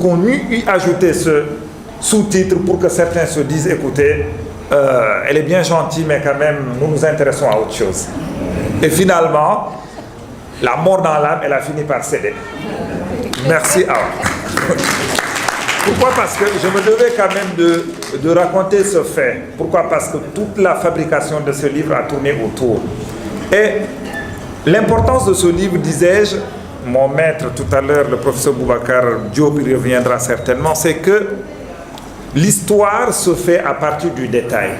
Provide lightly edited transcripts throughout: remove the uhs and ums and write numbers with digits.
qu'on eût ajouté ce sous-titre pour que certains se disent, écoutez, elle est bien gentille, mais quand même, nous nous intéressons à autre chose. Et finalement, la mort dans l'âme, elle a fini par céder. Merci à vous. Pourquoi? Parce que je me devais quand même de raconter ce fait. Pourquoi? Parce que toute la fabrication de ce livre a tourné autour. Et l'importance de ce livre, disais-je, mon maître tout à l'heure, le professeur Boubacar Diop, il reviendra certainement, c'est que l'histoire se fait à partir du détail.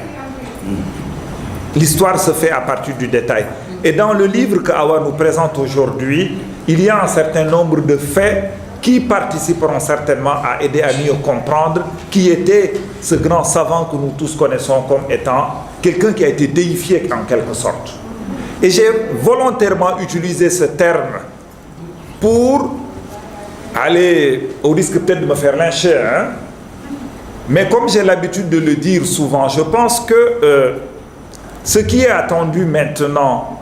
L'histoire se fait à partir du détail. Et dans le livre que Awa nous présente aujourd'hui, il y a un certain nombre de faits qui participeront certainement à aider à mieux comprendre qui était ce grand savant que nous tous connaissons comme étant quelqu'un qui a été déifié en quelque sorte. Et j'ai volontairement utilisé ce terme pour aller, au risque peut-être de me faire lyncher, hein? Mais comme j'ai l'habitude de le dire souvent, je pense que ce qui est attendu maintenant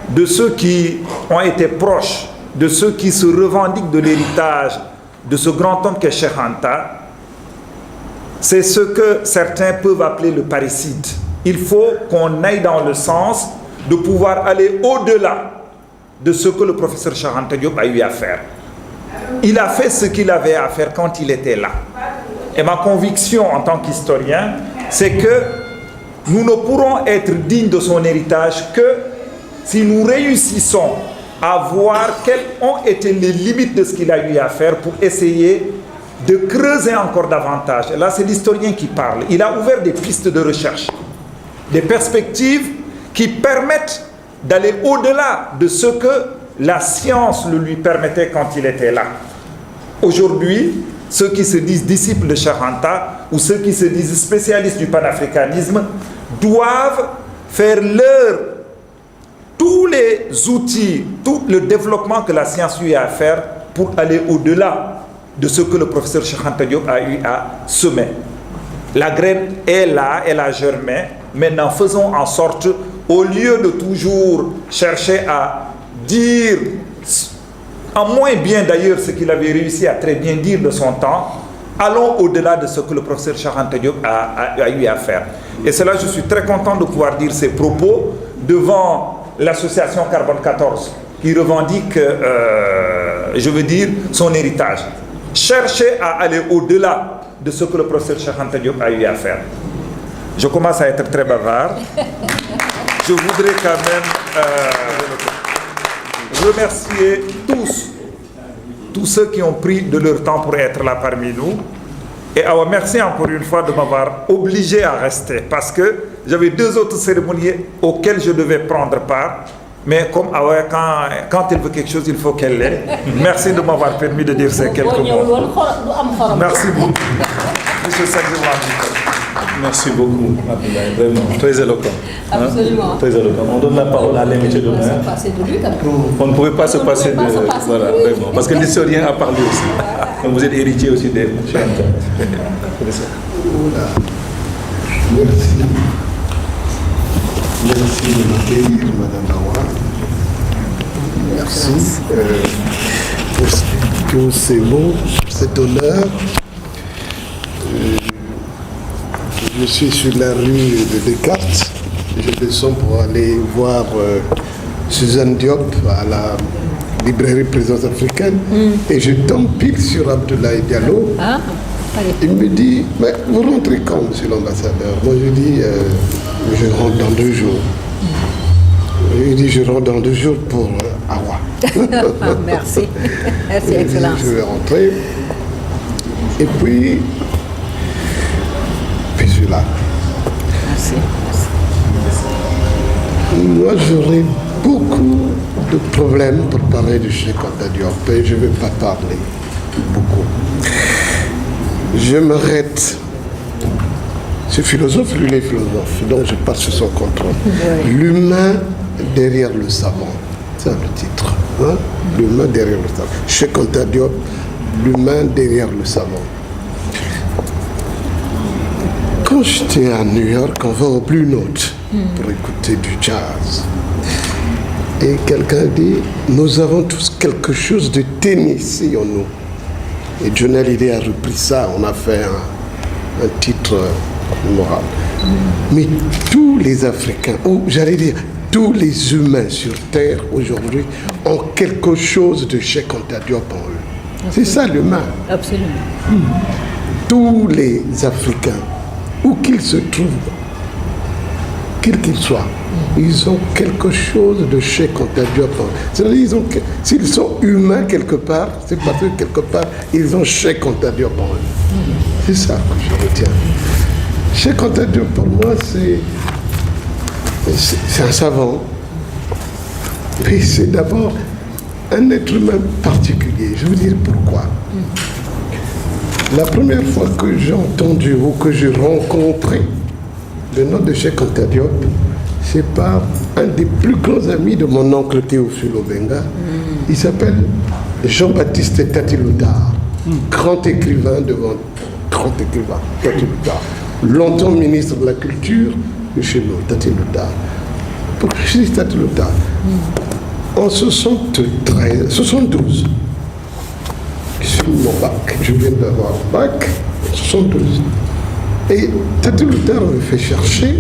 de ceux qui ont été proches, de ceux qui se revendiquent de l'héritage de ce grand homme qu'est Cheikh Anta, c'est ce que certains peuvent appeler le parricide. Il faut qu'on aille dans le sens de pouvoir aller au-delà de ce que le professeur Cheikh Anta Diop a eu à faire. Il a fait ce qu'il avait à faire quand il était là. Et ma conviction en tant qu'historien, c'est que nous ne pourrons être dignes de son héritage que si nous réussissons à voir quelles ont été les limites de ce qu'il a eu à faire pour essayer de creuser encore davantage. Et là, c'est l'historien qui parle. Il a ouvert des pistes de recherche, des perspectives qui permettent d'aller au-delà de ce que la science le lui permettait quand il était là. Aujourd'hui, ceux qui se disent disciples de Cheikh Anta ou ceux qui se disent spécialistes du panafricanisme doivent faire leur tous les outils, tout le développement que la science lui a à faire pour aller au-delà de ce que le professeur Cheikh Anta Diop a eu à semer. La graine est là, elle a germé. Maintenant, faisons en sorte, au lieu de toujours chercher à dire, en moins bien d'ailleurs ce qu'il avait réussi à très bien dire de son temps, allons au-delà de ce que le professeur Cheikh Anta Diop a eu à faire. Et cela, je suis très content de pouvoir dire ces propos devant l'association Carbone 14, qui revendique, je veux dire, son héritage. Cherchez à aller au-delà de ce que le professeur Cheikh Anta Diop a eu à faire. Je commence à être très bavard. Je voudrais quand même remercier tous ceux qui ont pris de leur temps pour être là parmi nous. Et merci encore une fois de m'avoir obligé à rester, parce que j'avais 2 autres cérémonies auxquelles je devais prendre part. Mais comme quand elle veut quelque chose, il faut qu'elle l'ait. Merci de m'avoir permis de dire ces quelques mots. Merci beaucoup. Monsieur Merci beaucoup, Abdoulaye, vraiment, très éloquent. Absolument. Hein? Très éloquent. On donne la parole à l'invité d'honneur. On ne pouvait pas se passer de... Voilà, vraiment. Parce que l'historien a parlé aussi. Donc vous êtes héritier aussi des... Merci. Merci de m'accueillir, Madame Awa. Merci pour tous ces mots, cet honneur. Je suis sur la rue de Descartes. Je descends pour aller voir Suzanne Diop à la librairie Présence africaine. Et je tombe pile sur Abdoulaye Diallo. Il me dit, mais vous rentrez quand, monsieur l'ambassadeur? Moi, je dis, je rentre dans 2 jours. Il dit, je rentre dans 2 jours pour Awa. Merci. Merci, Excellence. Je vais rentrer. Et puis je suis là. Merci. Moi, j'aurais beaucoup de problèmes pour parler du Cheikh Anta Diop. Et je ne vais pas parler beaucoup. Je m'arrête. Ce philosophe, lui, il est philosophe, donc je passe sur son contrôle. Oui. L'humain derrière le savant, c'est le titre. Hein? L'humain derrière le savant. Cheikh Anta Diop, l'humain derrière le savant. Quand j'étais à New York, on va au Blue Note pour écouter du jazz. Et quelqu'un dit, nous avons tous quelque chose de Tennessee en nous. Et Johnny Hallyday a repris ça, on a fait un titre moral. Mais tous les Africains, ou j'allais dire, tous les humains sur Terre aujourd'hui ont quelque chose de Cheikh Anta Diop en eux. C'est ça l'humain. Absolument. Tous les Africains, où qu'ils se trouvent, quels qu'ils soient, ils ont quelque chose de Cheikh Anta Diop en eux. C'est-à-dire, s'ils sont humains quelque part, c'est parce que quelque part, ils ont Cheikh Anta Diop en eux. C'est ça que je retiens. Cheikh Anta Diop, pour moi, c'est un savant. Puis c'est d'abord un être humain particulier. Je vais vous dire pourquoi. La première fois que j'ai entendu ou que j'ai rencontré le nom de Cheikh Anta Diop, c'est par un des plus grands amis de mon oncle Théophile Obenga. Il s'appelle Jean-Baptiste Tati Loutard, grand écrivain Tati Loutard. Longtemps ministre de la Culture de chez nous, Tati Loutard. Pourquoi je dis Tati Loutard? En 72, je suis mon bac, je viens d'avoir bac, en 72. Et Tati Loutard me fait chercher,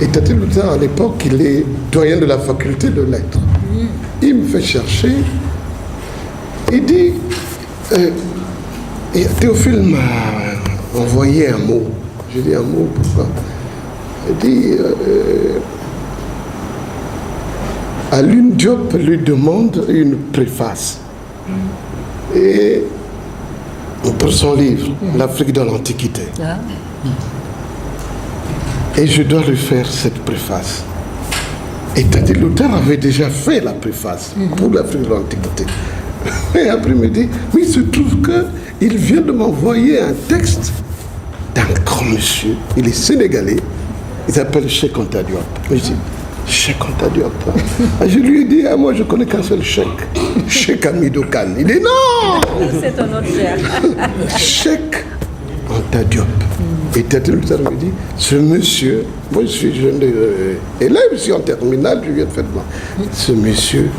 et Tati Loutard à l'époque, il est doyen de la faculté de lettres. Il me fait chercher, il dit, et Théophile m'a envoyé un mot. J'ai dit un mot, pourquoi? Il dit, Alioune Diop lui demande une préface. Et pour son livre, L'Afrique dans l'Antiquité. Et je dois lui faire cette préface. Et Tati Loutard avait déjà fait la préface pour l'Afrique de l'Antiquité. Et après il me dit, mais il se trouve qu'il vient de m'envoyer un texte d'un grand monsieur, il est sénégalais, il s'appelle Cheikh Anta Diop. Je dis, Cheikh Anta Diop. Je lui ai dit, moi je connais qu'un seul Cheikh, Cheikh Hamidou Kane. Il dit non. C'est un autre Cheikh. Cheikh Anta Diop. Et Tati Loutard me dit, ce monsieur, moi je suis jeune élève, je suis en terminale, je viens de faire de moi. Ce monsieur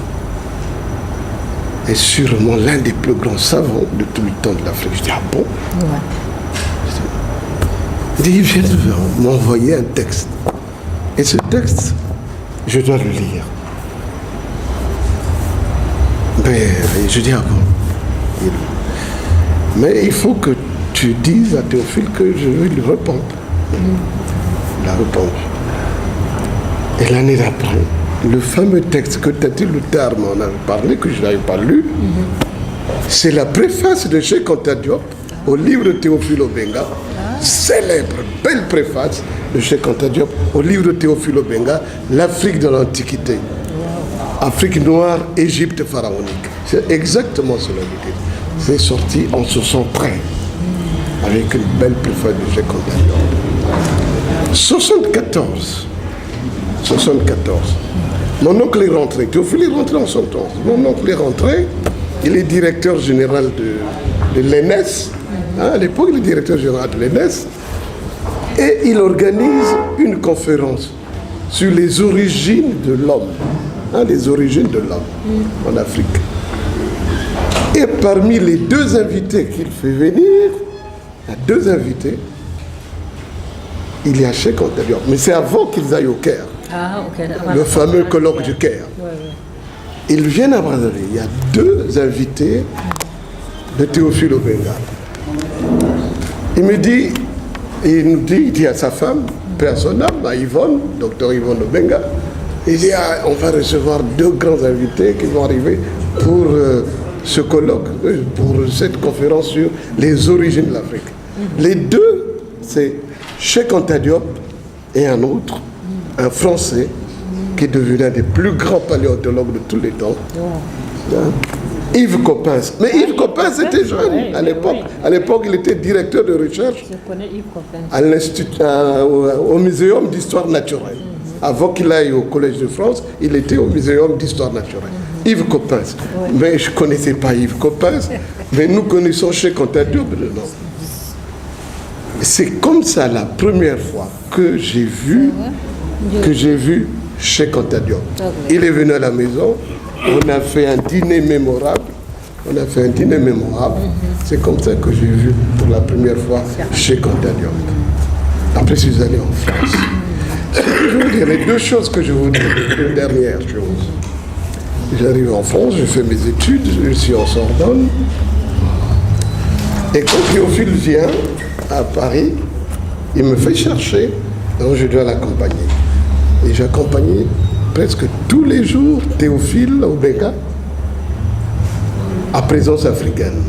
est sûrement l'un des plus grands savants de tout le temps de l'Afrique. Je dis, ah bon? Il vient de m'envoyer un texte. Et ce texte, je dois le lire. Mais je dis, ah bon? Mais il faut que tu dises à Théophile que je vais lui répondre. La répondre. Et l'année d'après, le fameux texte que Tati Loutard m'en avait parlé, que je n'avais pas lu, c'est la préface de Cheikh Anta Diop au livre de Théophile Obenga, célèbre, belle préface de Cheikh Anta Diop au livre de Théophile Obenga, L'Afrique de l'Antiquité. Afrique noire, Égypte pharaonique. C'est exactement cela. C'est sorti en 73, avec une belle préface de Cheikh Anta Diop. 74. Mon oncle est rentré. Théophile est rentré en 71. Mon oncle est rentré. Il est directeur général de l'ENES. À l'époque, il est directeur général de l'ENES. Et il organise une conférence sur les origines de l'homme. Les origines de l'homme en Afrique. Et parmi les deux invités qu'il fait venir, il y a deux invités, il y a Cheikh Anta Diop. Mais c'est avant qu'ils aillent au Caire. Le fameux colloque du Caire. Ils viennent à Brazzaville. Il y a deux invités de Théophile Obenga. Il nous dit, il dit à sa femme, personne, à Yvonne, docteur Yvonne Obenga, il dit, on va recevoir deux grands invités qui vont arriver pour ce colloque, pour cette conférence sur les origines de l'Afrique. Les deux, c'est Cheikh Anta Diop et un autre, un Français, qui est devenu un des plus grands paléontologues de tous les temps. Yves Coppens. Mais Yves Coppens était jeune à l'époque. À l'époque, il était directeur de recherche à l'Institut, au Muséum d'histoire naturelle. Avant qu'il aille au Collège de France, il était au Muséum d'histoire naturelle. Yves Coppens. Mais je ne connaissais pas Yves Coppens, mais nous connaissons Cheikh Anta Diop. C'est comme ça la première fois que j'ai vu Cheikh Anta Diop. Il est venu à la maison, on a fait un dîner mémorable On a fait un dîner mémorable. C'est comme ça que j'ai vu pour la première fois chez Diop. Après, je suis allé en France. Ce que je veux dire, les deux choses que je vous dis, une dernière chose. J'arrive en France, je fais mes études, je suis en Sorbonne. Et quand Théophile vient à Paris, il me fait chercher, donc je dois l'accompagner. Et j'accompagnais presque tous les jours Théophile au Béga à Présence africaine.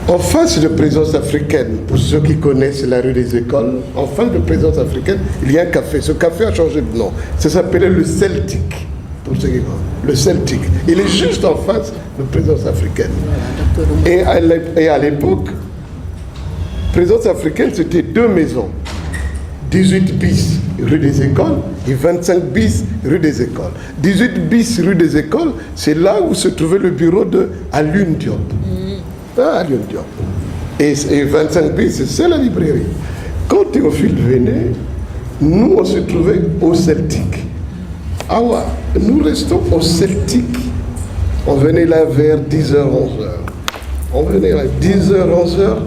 En face de Présence africaine, pour ceux qui connaissent la rue des Écoles, en face de Présence africaine, il y a un café. Ce café a changé de nom. Ça s'appelait le Celtic, pour ceux qui connaissent. Le Celtic. Il est juste en face de Présence africaine. Et à l'époque, Présence africaine, c'était 2 maisons. 18 bis rue des Écoles et 25 bis rue des Écoles. 18 bis rue des Écoles, c'est là où se trouvait le bureau de Alioune Diop. Alioune Diop. Et 25 bis, c'est la librairie. Quand Théophile venait, nous, on se trouvait au Celtic. Ah ouais, nous restons au Celtic. On venait là vers 10h, 11h. On venait là 10h, 11h.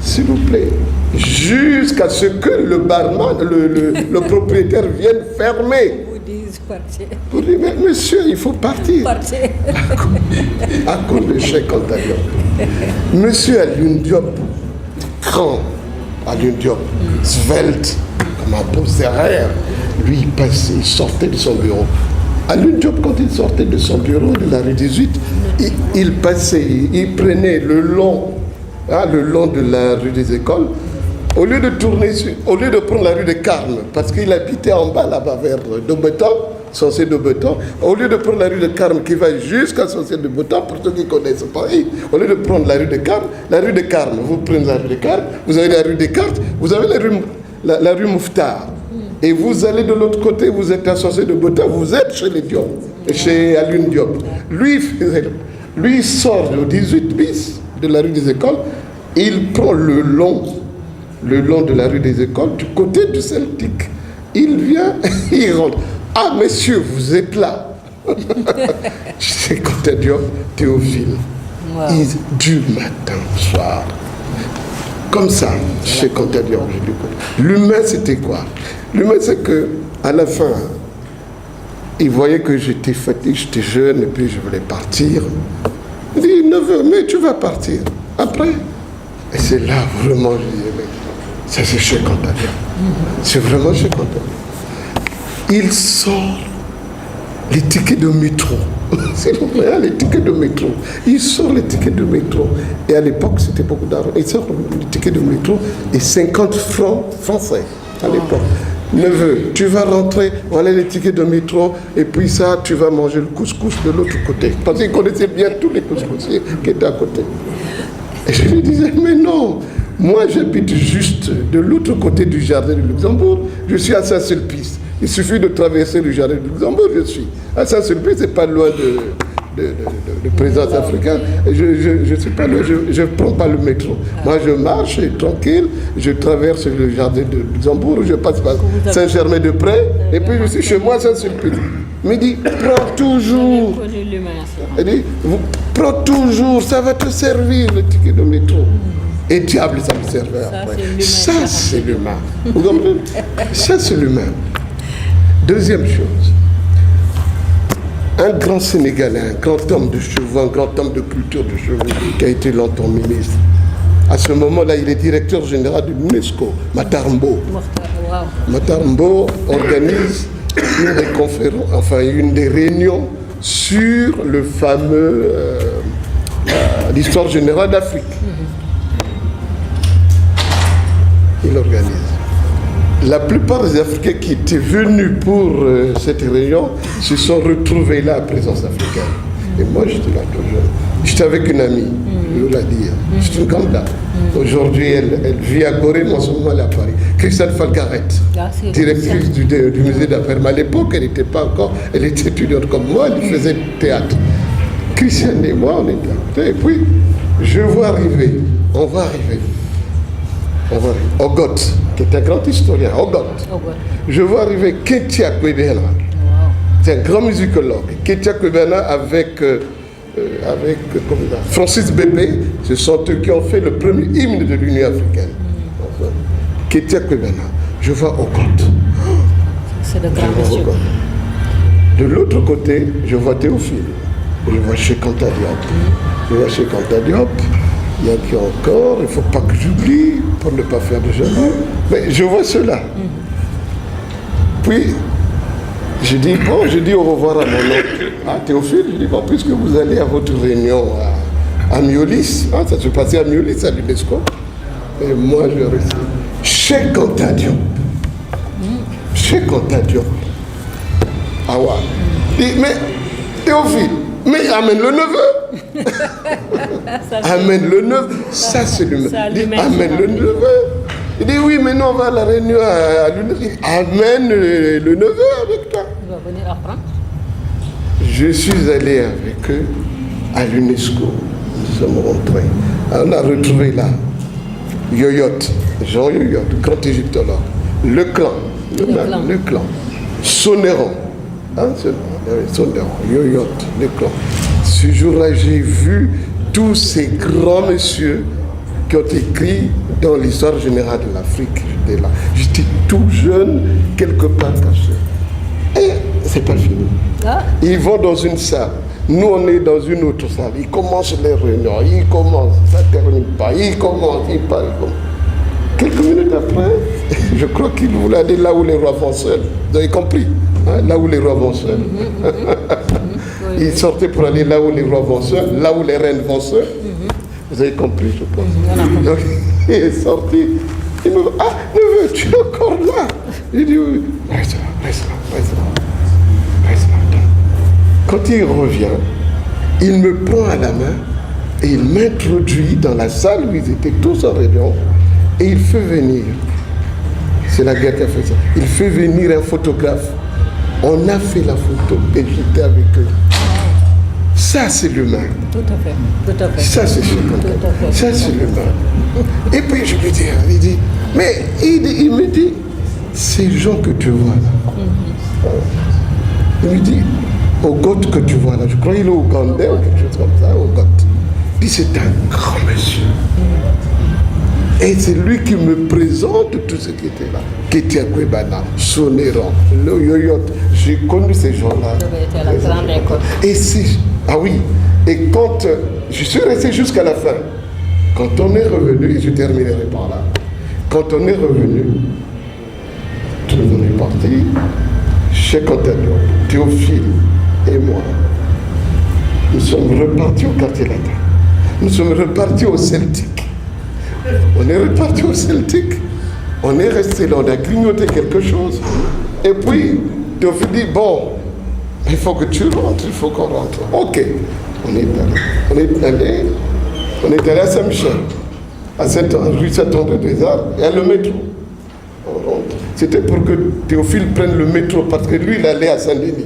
S'il vous plaît, jusqu'à ce que le barman, le propriétaire vienne fermer. Pour dire, mais monsieur, il faut partir. À cause de Cheikh Anta Diop. Monsieur Alioune Diop, grand Alioune Diop, svelte, comme un beau serrère, lui, il passait, il sortait de son bureau. Alioune Diop, quand il sortait de son bureau de la rue 18, il passait, il prenait le long de la rue des Écoles, au lieu de prendre la rue de Carme, parce qu'il habitait en bas là-bas vers Daubeton, Saucier de Daubeton, au lieu de prendre la rue de Carme qui va jusqu'à Saucier de Daubeton, pour ceux qui connaissent Paris, au lieu de prendre la rue de Carme, vous prenez la rue de Carme, vous avez la rue Descartes, vous avez la rue Mouffetard. Et vous allez de l'autre côté, vous êtes à Saucier de Daubeton, vous êtes chez les Diop, chez Alioune Diop. Lui, il sort au 18 bis de la rue des Écoles, il prend le long de la rue des Écoles, du côté du Celtic. Il vient, il rentre. Ah, messieurs, vous êtes là. C'est Anta Diop, Théophile. Wow. Du matin au soir. Comme ça, chez Anta Diop. L'humain, c'était quoi? L'humain, c'est qu'à la fin, il voyait que j'étais fatigué, j'étais jeune, et puis je voulais partir. Il dit, neveu, mais tu vas partir. Après. Et c'est là, vraiment, je disais, mais ça c'est chez Anta Diop. C'est vraiment chez Anta Diop. Il sort les tickets de métro. C'est vrai, les tickets de métro. Il sort les tickets de métro. Et à l'époque, c'était beaucoup d'argent. Il sort les tickets de métro et 50 francs français à l'époque. Neveu, tu vas rentrer, voilà les tickets de métro, et puis ça, tu vas manger le couscous de l'autre côté. Parce qu'il connaissait bien tous les couscoussiers qui étaient à côté. Et je lui disais, mais non, moi j'habite juste de l'autre côté du jardin du Luxembourg, je suis à Saint-Sulpice. Il suffit de traverser le jardin du Luxembourg, je suis. À Saint-Sulpice, c'est pas loin de Présence africaine. Je suis pas loin, je ne prends pas le métro. Moi je marche tranquille, je traverse le jardin du Luxembourg, je passe par Saint-Germain-de-Prés, et puis je suis chez moi à Saint-Sulpice. Il me dit, prends toujours. Il dit, prends toujours, ça va te servir le ticket de métro. Et diable, ça me servait après. Ça, c'est l'humain. Vous comprenez? Ça, c'est l'humain. Deuxième chose. Un grand Sénégalais, un grand homme de chevaux, un grand homme de culture de chevaux, qui a été longtemps ministre. À ce moment-là, il est directeur général de l'UNESCO, Matar Mbo. Matar Mbo organise une des conférences, enfin une des réunions sur le fameux l'histoire générale d'Afrique. Il organise. La plupart des Africains qui étaient venus pour cette réunion se sont retrouvés là à Présence africaine. Et moi, j'étais là toujours. J'étais avec une amie, je l'ai dit. C'est une grande dame. Aujourd'hui, elle vit à Gorée, mais en ce moment, elle est à Paris. Christelle Falgaret, directrice du musée d'Aperma. À l'époque, elle n'était pas encore, elle était étudiante comme moi, elle faisait théâtre. Christiane et moi, on était là. Et puis, je vois arriver, on va arriver. Ogot, qui est un grand historien, Ogot. Je vois arriver Ketia Kwebena. C'est un grand musicologue. Ketia Kwebena avec avec Francis Bébé, ce sont eux qui ont fait le premier hymne de l'Union africaine. Enfin, Ketia Kwebana. Je vois Okoth. C'est de grand monsieur. De l'autre côté, je vois Théophile. Je vois Cheikh Anta Diop. Je vois Cheikh Anta Diop. Il y a qui encore, il ne faut pas que j'oublie pour ne pas faire de jeu. Mais je vois cela. Puis, je dis au revoir à mon oncle, à Théophile. Je dis, bon, puisque vous allez à votre réunion à Miolis, hein, ça se passait à Miolis, à l'UNESCO, et moi je reste. Cheikh Anta Diop. Cheikh Anta Diop. Ah ouais. Mais Théophile, mais amène le neveu. Amène le neveu. Ça c'est l'humain. Amène le neveu. Il dit oui, mais non, on va à la réunion à l'université. Amène le neveu avec toi. Il va venir apprendre. Je suis allé avec eux à l'UNESCO. Nous sommes rentrés. On a retrouvé là Yoyot, Jean Yoyot, grand égyptologue, le clan, Sonéron, hein, Sonéron, Yoyot, le clan. Ce jour-là, j'ai vu tous ces grands messieurs qui ont écrit dans l'histoire générale de l'Afrique. J'étais là. J'étais tout jeune, quelque part caché. Et c'est pas fini. Ils vont dans une salle. Nous, on est dans une autre salle. Ils commencent les réunions. Ils commencent, ça ne termine pas. Ils commencent, ils parlent. Quelques minutes après, je crois qu'ils voulaient aller là où les rois vont seuls. Vous avez compris, hein? Là où les rois vont seuls. Ils sortaient pour aller là où les rois vont seuls, là où les reines vont seuls. Vous avez compris, je pense. Donc, il est sorti. Il me dit, ah, neveu, tu es encore là. J'ai dit, oui. Reste là. Quand il revient, il me prend à la main et il m'introduit dans la salle où ils étaient tous en réunion et il fait venir, c'est la guerre qui a fait ça, il fait venir un photographe. On a fait la photo et j'étais avec eux. Ça, c'est l'humain. Tout à fait. Ça, c'est l'humain. Ça, c'est l'humain. Et puis, je lui dis, il me dit, ces gens que tu vois là, il me dit, Okoth que tu vois là, je crois qu'il est ougandais ou quelque chose comme ça, Okoth. Il dit, c'est un grand monsieur. Et c'est lui qui me présente tout ce qui était là. Ketia Kwebana, Sonéron, le Yoyot. J'ai connu ces gens-là. Vous avez été à la grande école. Et ah oui, et quand je suis resté jusqu'à la fin, quand on est revenu, et je terminerai par là, quand on est revenu, tout le monde est parti, Cheikh Anta Diop, Théophile et moi, nous sommes repartis au quartier latin. Nous sommes repartis au Celtique. On est reparti au Celtique. On est resté là, on a grignoté quelque chose. Et puis, Théophile dit, bon, il faut que tu rentres, il faut qu'on rentre. Ok, on est allé à Saint-Michel, à rue Saint-André-des-Arts, et à le métro. On rentre. C'était pour que Théophile prenne le métro, parce que lui, il allait à Saint-Denis.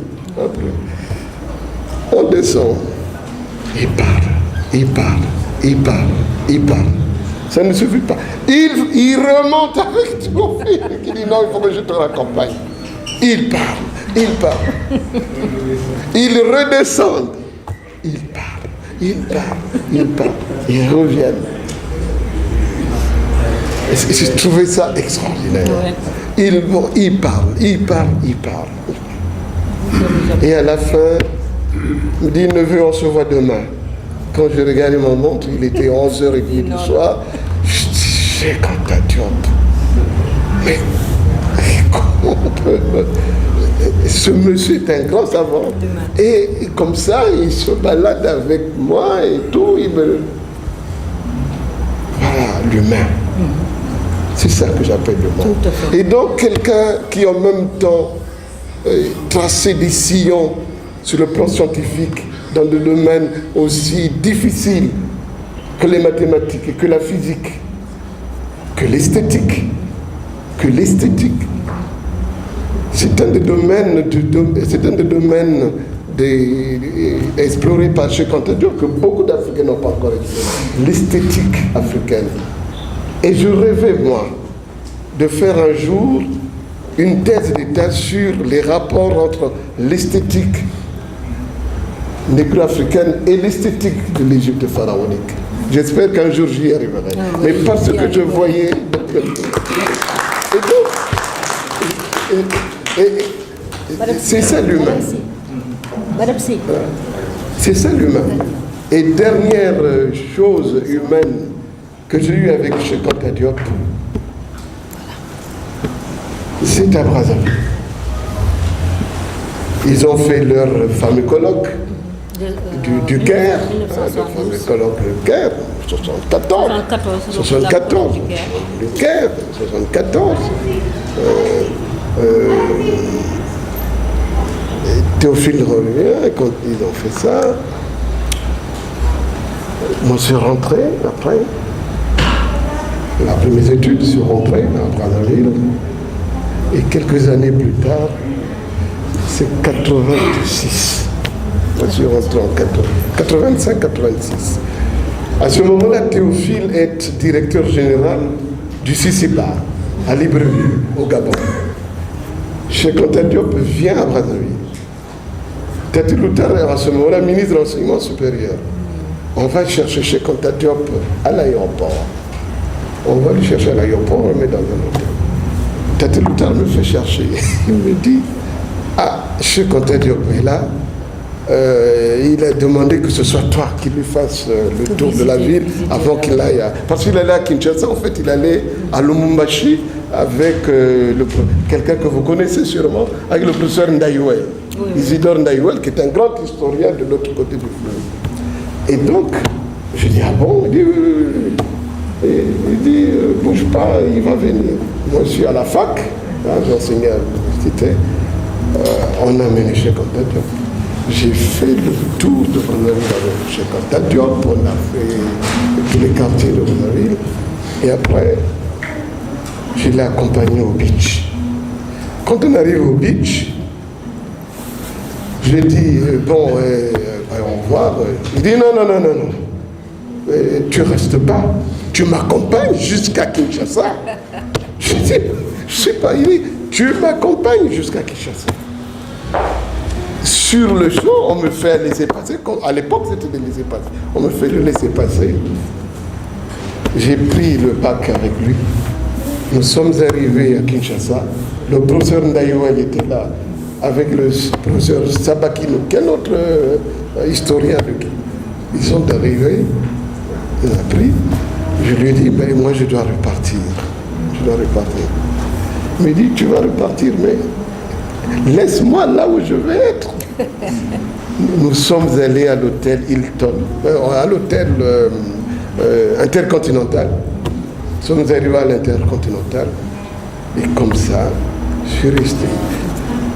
On descend, il parle. Ça ne suffit pas. Il remonte avec Théophile, qui dit non, il faut que je te raccompagne. Il parle. Ils redescendent. Ils parlent. Ils reviennent. Et j'ai trouvé ça extraordinaire. Ouais. Ils parlent. Et à la fin, il me dit, neveu, on se voit demain. Quand je regardais mon montre, il était 11h30 du soir. Je dis, Cheikh Anta Diop. Mais comment on peut... Ce monsieur est un grand savant. Et comme ça, il se balade avec moi et tout. Voilà, l'humain. C'est ça que j'appelle l'humain. Et donc, quelqu'un qui en même temps tracé des sillons sur le plan scientifique dans des domaines aussi difficiles que les mathématiques et que la physique, que l'esthétique. C'est un des domaines, explorés par Cheikh Anta Diop que beaucoup d'Africains n'ont pas encore exploré. L'esthétique africaine. Et je rêvais, moi, de faire un jour une thèse d'État sur les rapports entre l'esthétique négro-africaine et l'esthétique de l'Égypte pharaonique. J'espère qu'un jour j'y arriverai. Mais parce que je voyais... C'est ça l'humain. C'est ça l'humain. Et dernière chose humaine que j'ai eue avec Cheikh Anta Diop, c'est à Brazzaville. Ils ont fait leur fameux colloque du Caire, le fameux colloque du Caire, 74, le Caire, 74. Théophile revient quand ils ont fait ça. Moi, je suis rentré après. Après mes études, je suis rentré à Brazzaville. Et quelques années plus tard, c'est 86. Je suis rentré en 85-86. À ce moment-là, Théophile est directeur général du CICIBA, à Libreville, au Gabon. Cheikh Anta Diop vient à Brazzaville. Tati Loutar est à ce moment-là ministre de l'Enseignement supérieur. On va chercher Cheikh Anta Diop à l'aéroport. On va le chercher à l'aéroport, on le met dans un hôtel. Tati Loutar me fait chercher. Il me dit, Cheikh Anta Diop est là. Il a demandé que ce soit toi qui lui fasse le tour de la ville avant qu'il aille Parce qu'il allait à Kinshasa, en fait, il allait à Lumumbashi avec quelqu'un que vous connaissez sûrement, avec le professeur Ndaïwel, Isidore Ndaïwel, qui est un grand historien de l'autre côté du fleuve. Et donc, je dis, ah bon? Il dit, bouge pas, il va venir. Moi, je suis à la fac, j'enseignais à l'université. On a mené Cheikh Anta Diop. J'ai fait le tour de Brazzaville avec Cheikh Anta Diop, on a fait tous les quartiers de Brazzaville. Et après, je l'ai accompagné au beach. Quand on arrive au beach, je lui ai dit, bon, au revoir. Il dit, non. Tu restes pas. Tu m'accompagnes jusqu'à Kinshasa. Je dis, je sais pas. Il dit, tu m'accompagnes jusqu'à Kinshasa. Sur le champ, on me fait laisser-passer. À l'époque, c'était des laissez-passer. On me fait le laisser-passer. J'ai pris le bac avec lui. Nous sommes arrivés à Kinshasa. Le professeur Ndaïwel était là, avec le professeur Sabakino, qui est notre historien de qui. Ils sont arrivés, il a pris. Je lui ai dit, mais moi je dois repartir. Il me dit, tu vas repartir, mais laisse-moi là où je vais être. Nous sommes allés à l'hôtel Hilton, à l'hôtel Intercontinental. Nous sommes arrivés à l'Intercontinental. Et comme ça, je suis resté.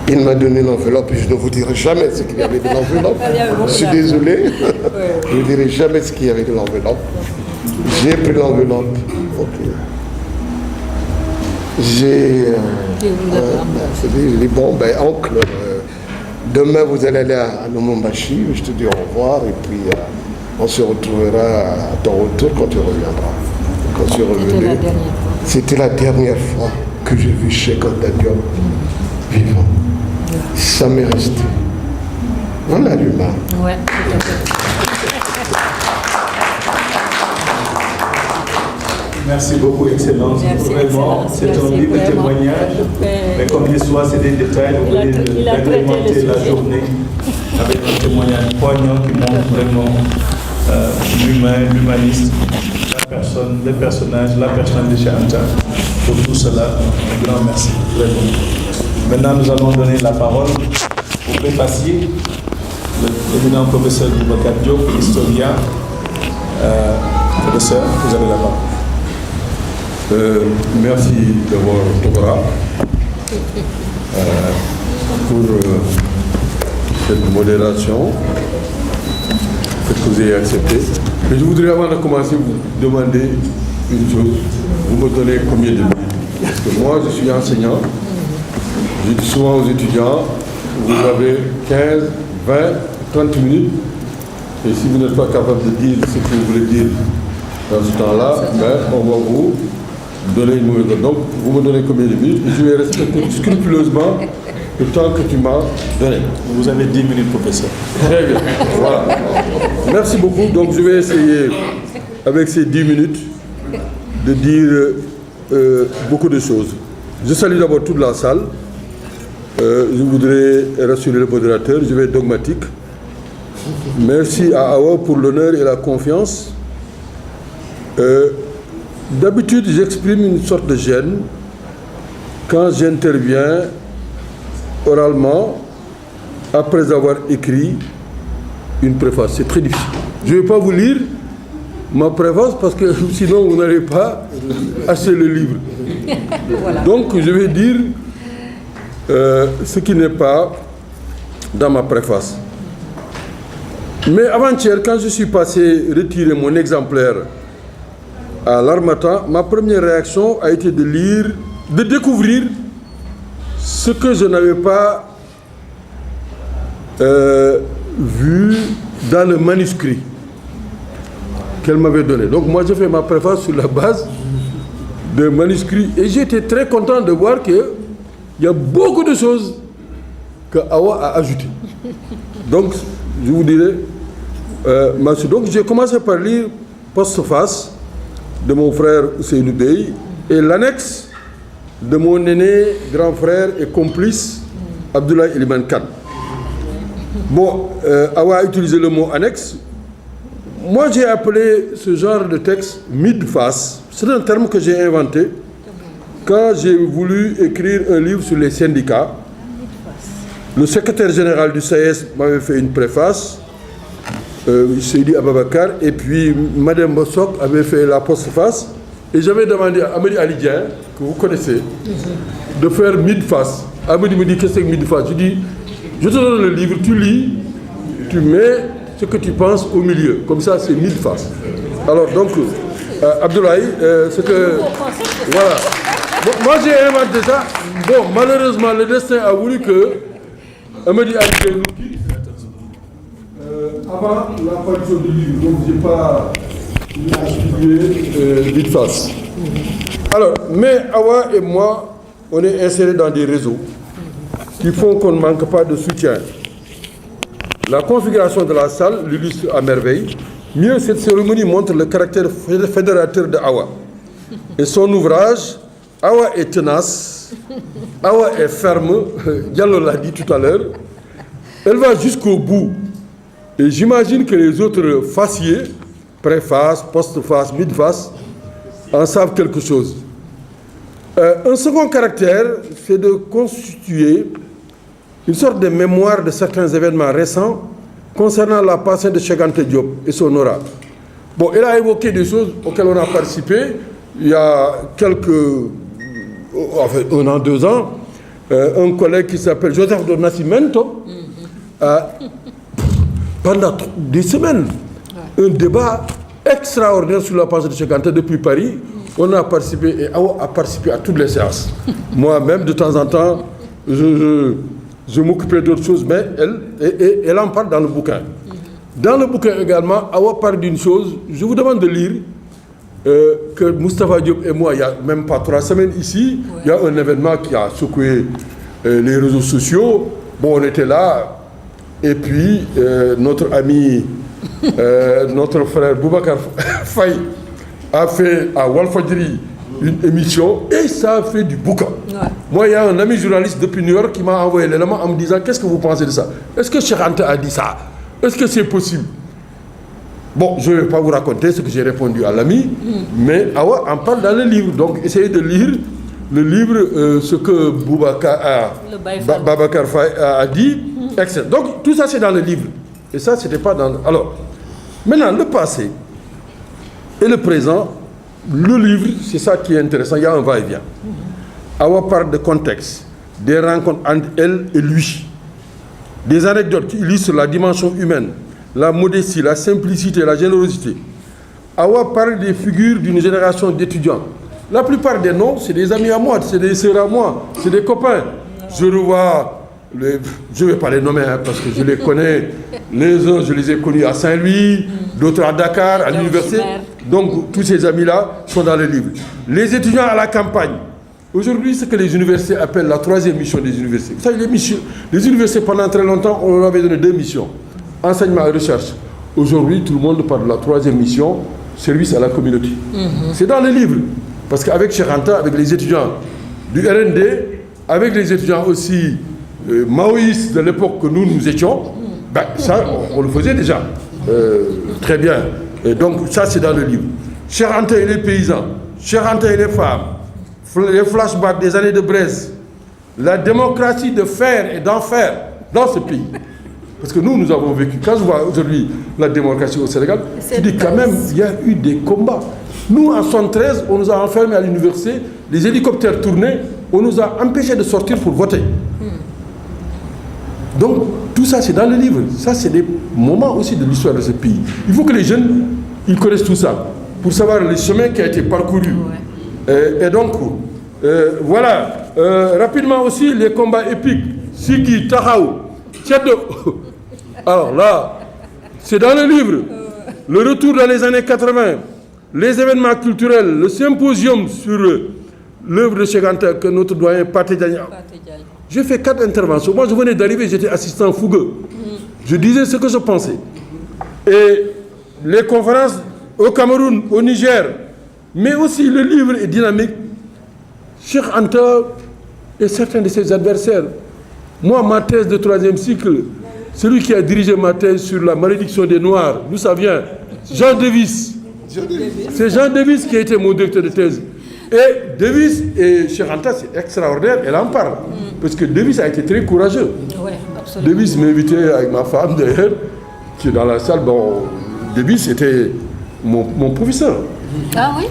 Il m'a donné l'enveloppe et je ne vous dirai jamais ce qu'il y avait dans l'enveloppe. Je suis désolé. Je ne vous dirai jamais ce qu'il y avait dans l'enveloppe. J'ai pris l'enveloppe. Ok. J'ai dit, bon, ben, oncle, demain vous allez aller à Lumumbashi, je te dis au revoir et puis on se retrouvera à ton retour quand tu reviendras. Quand je suis revenu, c'était la dernière fois que j'ai vu Cheikh Anta Diop vivant. Ça m'est resté. Voilà l'humain. Ouais. Merci beaucoup, Excellence. Vraiment, c'est un livre de témoignage. Mais comme l'histoire, c'est des détails, vous pouvez agrémenter la journée avec un témoignage poignant qui montre vraiment l'humain, l'humaniste, la personne, les personnages, la personne de Cheikh Anta. Pour tout cela, un grand merci. Vraiment. Maintenant, nous allons donner la parole au préfacier, l'éminent professeur Boubacar Diop, historien. Professeur, vous avez la parole. Merci d'avoir Tokora pour cette modération que vous avez acceptée. Mais je voudrais avant de commencer vous demander une chose. Vous me donnez combien de minutes? Parce que moi je suis enseignant. Je dis souvent aux étudiants, vous avez 15, 20, 30 minutes. Et si vous n'êtes pas capable de dire ce que vous voulez dire dans ce temps-là, ben, on va vous donner une mauvaise note. Donc, vous me donnez combien de minutes? Et je vais respecter scrupuleusement le temps que tu m'as donné. Vous avez 10 minutes, professeur. Très bien. Voilà. Merci beaucoup. Donc je vais essayer, avec ces 10 minutes, de dire beaucoup de choses. Je salue d'abord toute la salle. Je voudrais rassurer le modérateur, je vais être dogmatique. Merci à Awa pour l'honneur et la confiance. D'habitude, j'exprime une sorte de gêne quand j'interviens oralement après avoir écrit une préface. C'est très difficile. Je ne vais pas vous lire ma préface parce que sinon vous n'allez pas acheter le livre. Voilà. Donc je vais dire ce qui n'est pas dans ma préface. Mais avant-hier, quand je suis passé retirer mon exemplaire à l'Harmattan, ma première réaction a été de lire, de découvrir ce que je n'avais pas vu dans le manuscrit qu'elle m'avait donné. Donc moi, j'ai fait ma préface sur la base de manuscrits et j'étais très content de voir qu'il y a beaucoup de choses que Awa a ajoutées. Donc, je vous dirai, donc j'ai commencé par lire postface de mon frère Ousseynou Bey et l'annexe de mon aîné, grand frère et complice Abdoulaye Eliman Kane. Bon, Awa a utilisé le mot annexe. Moi, j'ai appelé ce genre de texte mid-face. C'est un terme que j'ai inventé quand j'ai voulu écrire un livre sur les syndicats. Le secrétaire général du SAES m'avait fait une préface, Seydi Ababakar, et puis Madame Bossok avait fait la postface. Et j'avais demandé à Amélie Alidien, que vous connaissez, de faire mid-face. Amélie me dit, qu'est-ce que c'est que mid-face? Je dis, je te donne le livre, tu lis, tu mets ce que tu penses au milieu. Comme ça, c'est mid-face. Alors, donc, Abdoulaye, c'est que... Voilà. Bon, moi, j'ai inventé ça. Bon, malheureusement, le destin a voulu que Amélie Alidien nous quitte avant l'apparition du livre. Donc, je n'ai pas distribué mid-face. Alors, mais Awa et moi, on est insérés dans des réseaux qui font qu'on ne manque pas de soutien. La configuration de la salle l'illustre à merveille. Mieux, cette cérémonie montre le caractère fédérateur de Awa. Et son ouvrage, Awa est tenace, Awa est ferme, Diallo l'a dit tout à l'heure, elle va jusqu'au bout. Et j'imagine que les autres faciès, préface, postface, midface, en savent quelque chose. Un second caractère, c'est de constituer une sorte de mémoire de certains événements récents concernant la passée de Cheikh Anta Diop et son aura. Bon, elle a évoqué des choses auxquelles on a participé il y a un an, 2 ans. Un collègue qui s'appelle Joseph do Nascimento a, pendant des semaines, un débat extraordinaire sur la passée de Cheikh Anta depuis Paris. On a participé et a participé à toutes les séances. Moi-même, de temps en temps, je m'occupais d'autres choses, mais elle en parle dans le bouquin. Dans le bouquin également, Awa parle d'une chose, je vous demande de lire, que Moustapha Diop et moi, il n'y a même pas 3 semaines ici, il y a un événement qui a secoué les réseaux sociaux. Bon, on était là, et puis notre ami, notre frère Boubacar Faye a fait à Walfadjri une émission et ça a fait du boucan. Ouais. Moi, il y a un ami journaliste depuis New York qui m'a envoyé l'élément en me disant qu'est-ce que vous pensez de ça? Est-ce que Cheikh Anta a dit ça? Est-ce que c'est possible? Bon, je ne vais pas vous raconter ce que j'ai répondu à l'ami, mais Awa en parle dans le livre. Donc, essayez de lire le livre, ce que Babacar Faye a dit, etc. Donc, tout ça, c'est dans le livre. Et ça, ce n'était pas dans... Alors, maintenant, le passé et le présent, le livre, c'est ça qui est intéressant, il y a un va-et-vient. Awa parle de contexte, des rencontres entre elle et lui, des anecdotes qui illustrent la dimension humaine, la modestie, la simplicité, la générosité. Awa parle des figures d'une génération d'étudiants. La plupart des noms, c'est des amis à moi, c'est des sœurs à moi, c'est des copains. Je revois, je ne vais pas les nommer parce que je les connais, les uns, je les ai connus à Saint-Louis, d'autres à Dakar, à l'université. Donc, tous ces amis-là sont dans le livre. Les étudiants à la campagne, Aujourd'hui, ce que les universités appellent la troisième mission des universités. Vous savez, les universités, pendant très longtemps, on leur avait donné 2 missions. Enseignement et recherche. Aujourd'hui, tout le monde parle de la troisième mission, service à la communauté. C'est dans les livres. Parce qu'avec Cheikh Anta, avec les étudiants du RND, avec les étudiants aussi maoïstes de l'époque que nous étions, ben, ça, on le faisait déjà. Très bien. Et donc, ça, c'est dans le livre. Cheikh Anta et les paysans, Cheikh Anta et les femmes, les flashbacks des années de Brest, la démocratie de fer et d'enfer dans ce pays. Parce que nous avons vécu. Quand je vois aujourd'hui la démocratie au Sénégal, je dis quand même, il y a eu des combats. Nous, en 1973, on nous a enfermés à l'université, les hélicoptères tournaient, on nous a empêchés de sortir pour voter. Donc, tout ça, c'est dans le livre. Ça, c'est des moments aussi de l'histoire de ce pays. Il faut que les jeunes, ils connaissent tout ça, pour savoir le chemin qui a été parcouru. Et donc, voilà. Rapidement aussi, les combats épiques. Sigi, Tahaou, Tchaddo. Alors là, c'est dans le livre. Le retour dans les années 80, les événements culturels, le symposium sur l'œuvre de Cheikh Anta que notre doyen Pathé Diagne. J'ai fait 4 interventions. Moi, je venais d'arriver, j'étais assistant fougueux. Je disais ce que je pensais. Et les conférences au Cameroun, au Niger, mais aussi le livre est dynamique. Cheikh Anta et certains de ses adversaires. Moi, ma thèse de 3e cycle, celui qui a dirigé ma thèse sur la malédiction des Noirs, d'où ça vient? Jean Davis. C'est Jean Davis qui a été mon directeur de thèse. Et Davis et Cheikh Anta, c'est extraordinaire, elle en parle. Parce que Davis a été très courageux. Ouais, absolument. Davis m'a invité avec ma femme d'ailleurs, qui est dans la salle. Bon, Davis était mon professeur. Ah oui?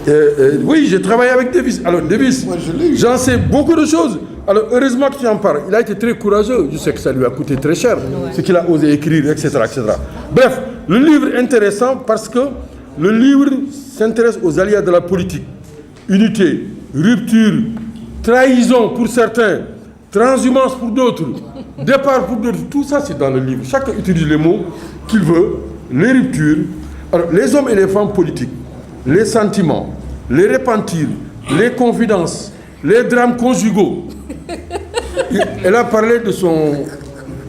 Oui, j'ai travaillé avec Davis. Alors Davis, j'en sais beaucoup de choses. Alors heureusement que tu en parles. Il a été très courageux. Je sais que ça lui a coûté très cher, ce qu'il a osé écrire, etc., etc. Bref, le livre est intéressant parce que le livre s'intéresse aux aléas de la politique. Unité, rupture, trahison pour certains, transhumance pour d'autres, départ pour d'autres. Tout ça, c'est dans le livre. Chacun utilise les mots qu'il veut. Les ruptures. Alors, les hommes et les femmes politiques, les sentiments, les repentirs, les confidences, les drames conjugaux. Elle a parlé de son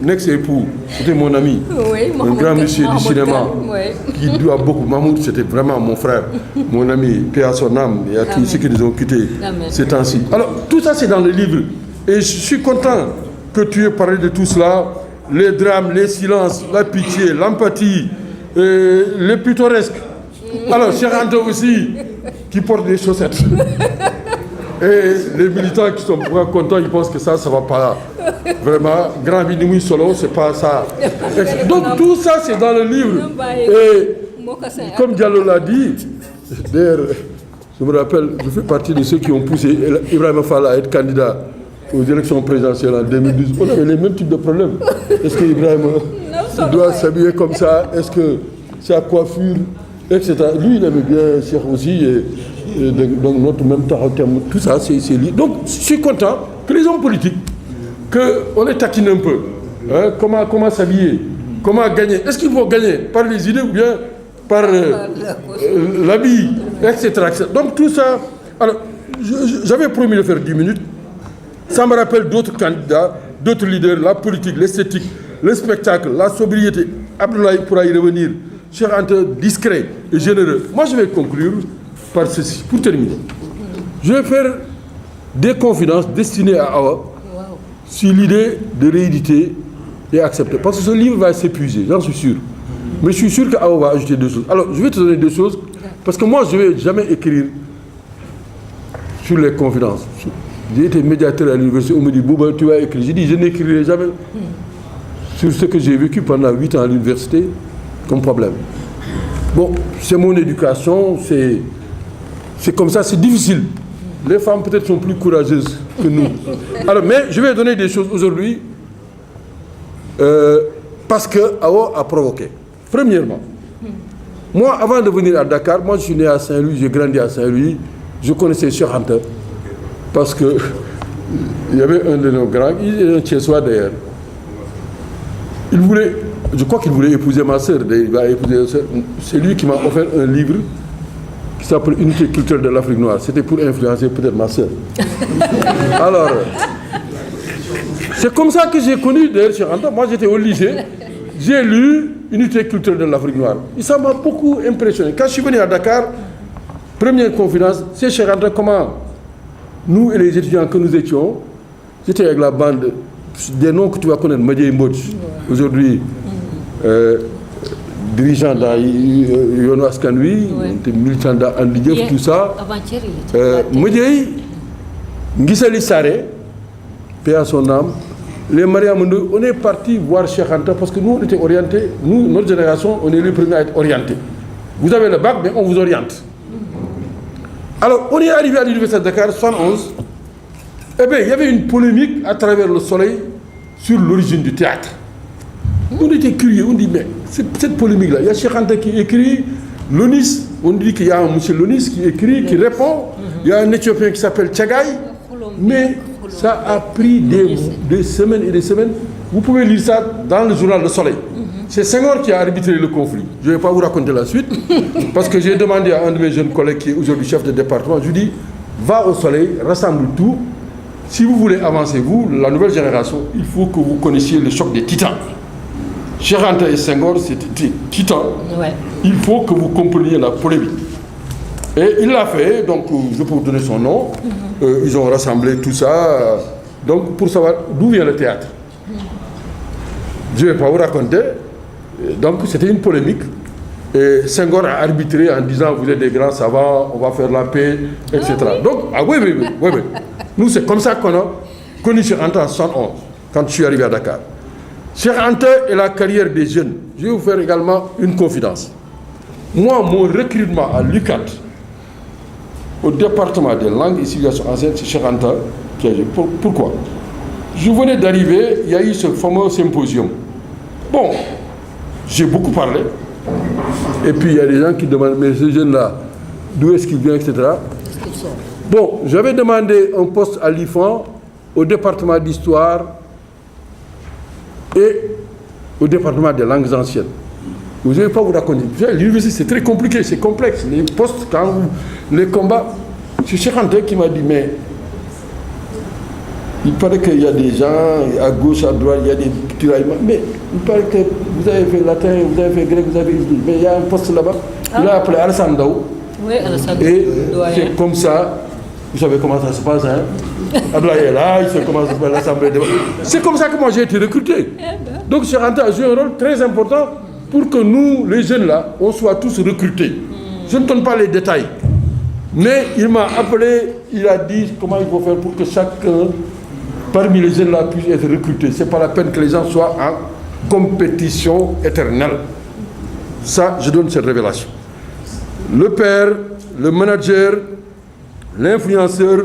ex-époux, c'était mon ami, un grand monsieur du cinéma, qui doit beaucoup. Mahmoud, c'était vraiment mon frère, mon ami, paix à son âme, et à tous ceux qui nous ont quittés ces temps-ci. Alors, tout ça, c'est dans le livre. Et je suis content que tu aies parlé de tout cela, les drames, les silences, la pitié, l'empathie, les pittoresques. Alors, Cheikh Anta aussi, qui porte des chaussettes. Et les militants qui sont vraiment contents, ils pensent que ça va pas. Vraiment, Grand Binimoui Solo, c'est pas ça. Donc tout ça, c'est dans le livre. Et comme Diallo l'a dit, d'ailleurs, je me rappelle, je fais partie de ceux qui ont poussé Ibrahim Fall à être candidat aux élections présidentielles en 2012. On avait les mêmes types de problèmes. Est-ce que Ibrahim doit s'habiller comme ça? Est-ce que sa coiffure, etc. Lui, il aimait bien Cheikh aussi. Et donc notre même terme, tout ça, c'est lui. Donc je suis content que les hommes politiques, qu'on les taquine un peu. Hein, comment s'habiller, comment gagner. Est-ce qu'ils vont gagner par les idées ou bien par l'habit, etc., etc. Donc tout ça. Alors, j'avais promis de faire 10 minutes. Ça me rappelle d'autres candidats, d'autres leaders, la politique, l'esthétique, le spectacle, la sobriété. Abdoulaye pourra y revenir. Cheikh Anta, discret et généreux. Moi, je vais conclure par ceci, pour terminer. Je vais faire des confidences destinées à Awa sur l'idée de rééditer et accepter. Parce que ce livre va s'épuiser, j'en suis sûr. Mais je suis sûr qu'Awa va ajouter 2 choses. Alors, je vais te donner 2 choses, parce que moi, je ne vais jamais écrire sur les confidences. J'ai été médiateur à l'université, on me dit, Bouba, tu vas écrire. J'ai dit, je n'écrirai jamais sur ce que j'ai vécu pendant 8 ans à l'université comme problème. Bon, c'est mon éducation, c'est comme ça, c'est difficile. Les femmes peut-être sont plus courageuses que nous. Alors, mais je vais donner des choses aujourd'hui parce que Awa a provoqué. Premièrement, moi, avant de venir à Dakar, moi je suis né à Saint-Louis, j'ai grandi à Saint-Louis, je connaissais Cheikh Anta parce que il y avait un de nos grands, il est un Tchessois d'ailleurs. Il voulait, je crois qu'il voulait épouser ma sœur, il va épouser ma sœur. C'est lui qui m'a offert un livre qui s'appelle Unité culturelle de l'Afrique noire. C'était pour influencer peut-être ma soeur. Alors, c'est comme ça que j'ai connu d'ailleurs Cheikh Anta. Moi, j'étais au lycée, j'ai lu Unité culturelle de l'Afrique noire. Et ça m'a beaucoup impressionné. Quand je suis venu à Dakar, première conférence, c'est Cheikh Anta comment nous et les étudiants que nous étions, j'étais avec la bande, des noms que tu vas connaître, Madié Mbodj, aujourd'hui dirigeant dans Yono Askanui, militant dans Andidief, tout ça. Madié, Ngisali Sare, paix à son âme, les Mariamandou, on est parti voir Cheikh Anta parce que nous, on était orientés, nous, notre génération, on est les premiers à être orientés. Vous avez le bac, mais on vous oriente. Alors, on est arrivé à l'université de Dakar, 71. Eh bien, il y avait une polémique à travers le soleil sur l'origine du théâtre. On était curieux, on dit, mais cette polémique-là, il y a Cheikh Anta qui écrit, Lonis, on dit qu'il y a un monsieur Lonis qui écrit, qui répond, il y a un Éthiopien qui s'appelle Tchagaï, mais ça a pris des semaines et des semaines. Vous pouvez lire ça dans le journal Le Soleil. C'est Senghor qui a arbitré le conflit. Je ne vais pas vous raconter la suite, parce que j'ai demandé à un de mes jeunes collègues qui est aujourd'hui chef de département, je lui dis, va au Soleil, rassemble tout. Si vous voulez avancer, vous, la nouvelle génération, il faut que vous connaissiez le choc des titans. Cheikh Anta et Senghor, c'était titan. Ouais. Il faut que vous compreniez la polémique. Et il l'a fait, donc je peux vous donner son nom. Ils ont rassemblé tout ça, donc pour savoir d'où vient le théâtre. Je ne vais pas vous raconter. Donc c'était une polémique. Et Senghor a arbitré en disant vous êtes des grands savants, on va faire la paix, etc. Donc, oui. Nous, c'est comme ça qu'on a connu Cheikh Anta en 71, quand je suis arrivé à Dakar. Cheikh Anta et la carrière des jeunes. Je vais vous faire également une confidence. Moi, mon recrutement à l'UCAD, au département des langues et civilisations anciennes, c'est Cheikh Anta qui a dit. Pourquoi? Je venais d'arriver, il y a eu ce fameux symposium. Bon, j'ai beaucoup parlé. Et puis il y a des gens qui demandent, mais ce jeune-là, d'où est-ce qu'il vient, etc. Bon, j'avais demandé un poste à l'IFAN, au département d'histoire et au département des langues anciennes. Vous n'allez pas vous raconter. L'université, c'est très compliqué, c'est complexe. Les postes, les combats. C'est Cheikh Anta qui m'a dit, mais il paraît qu'il y a des gens, à gauche, à droite, il y a des tiraillements. Mais il paraît que vous avez fait latin, vous avez fait grec, vous avez fait... Mais il y a un poste là-bas. Il a appelé Alassane Daou. Oui, Alassane Daou. Et c'est comme ça, vous savez comment ça se passe, hein. Ablaye est là, il sait comment ça se passe l'Assemblée. C'est comme ça que moi j'ai été recruté. Donc Cheikh Anta a joué un rôle très important pour que nous, les jeunes là, on soit tous recrutés. Je ne donne pas les détails. Mais il m'a appelé, il a dit comment il faut faire pour que chacun parmi les jeunes là puisse être recruté. Ce n'est pas la peine que les gens soient en compétition éternelle. Ça, je donne cette révélation. Le père, le manager, l'influenceur,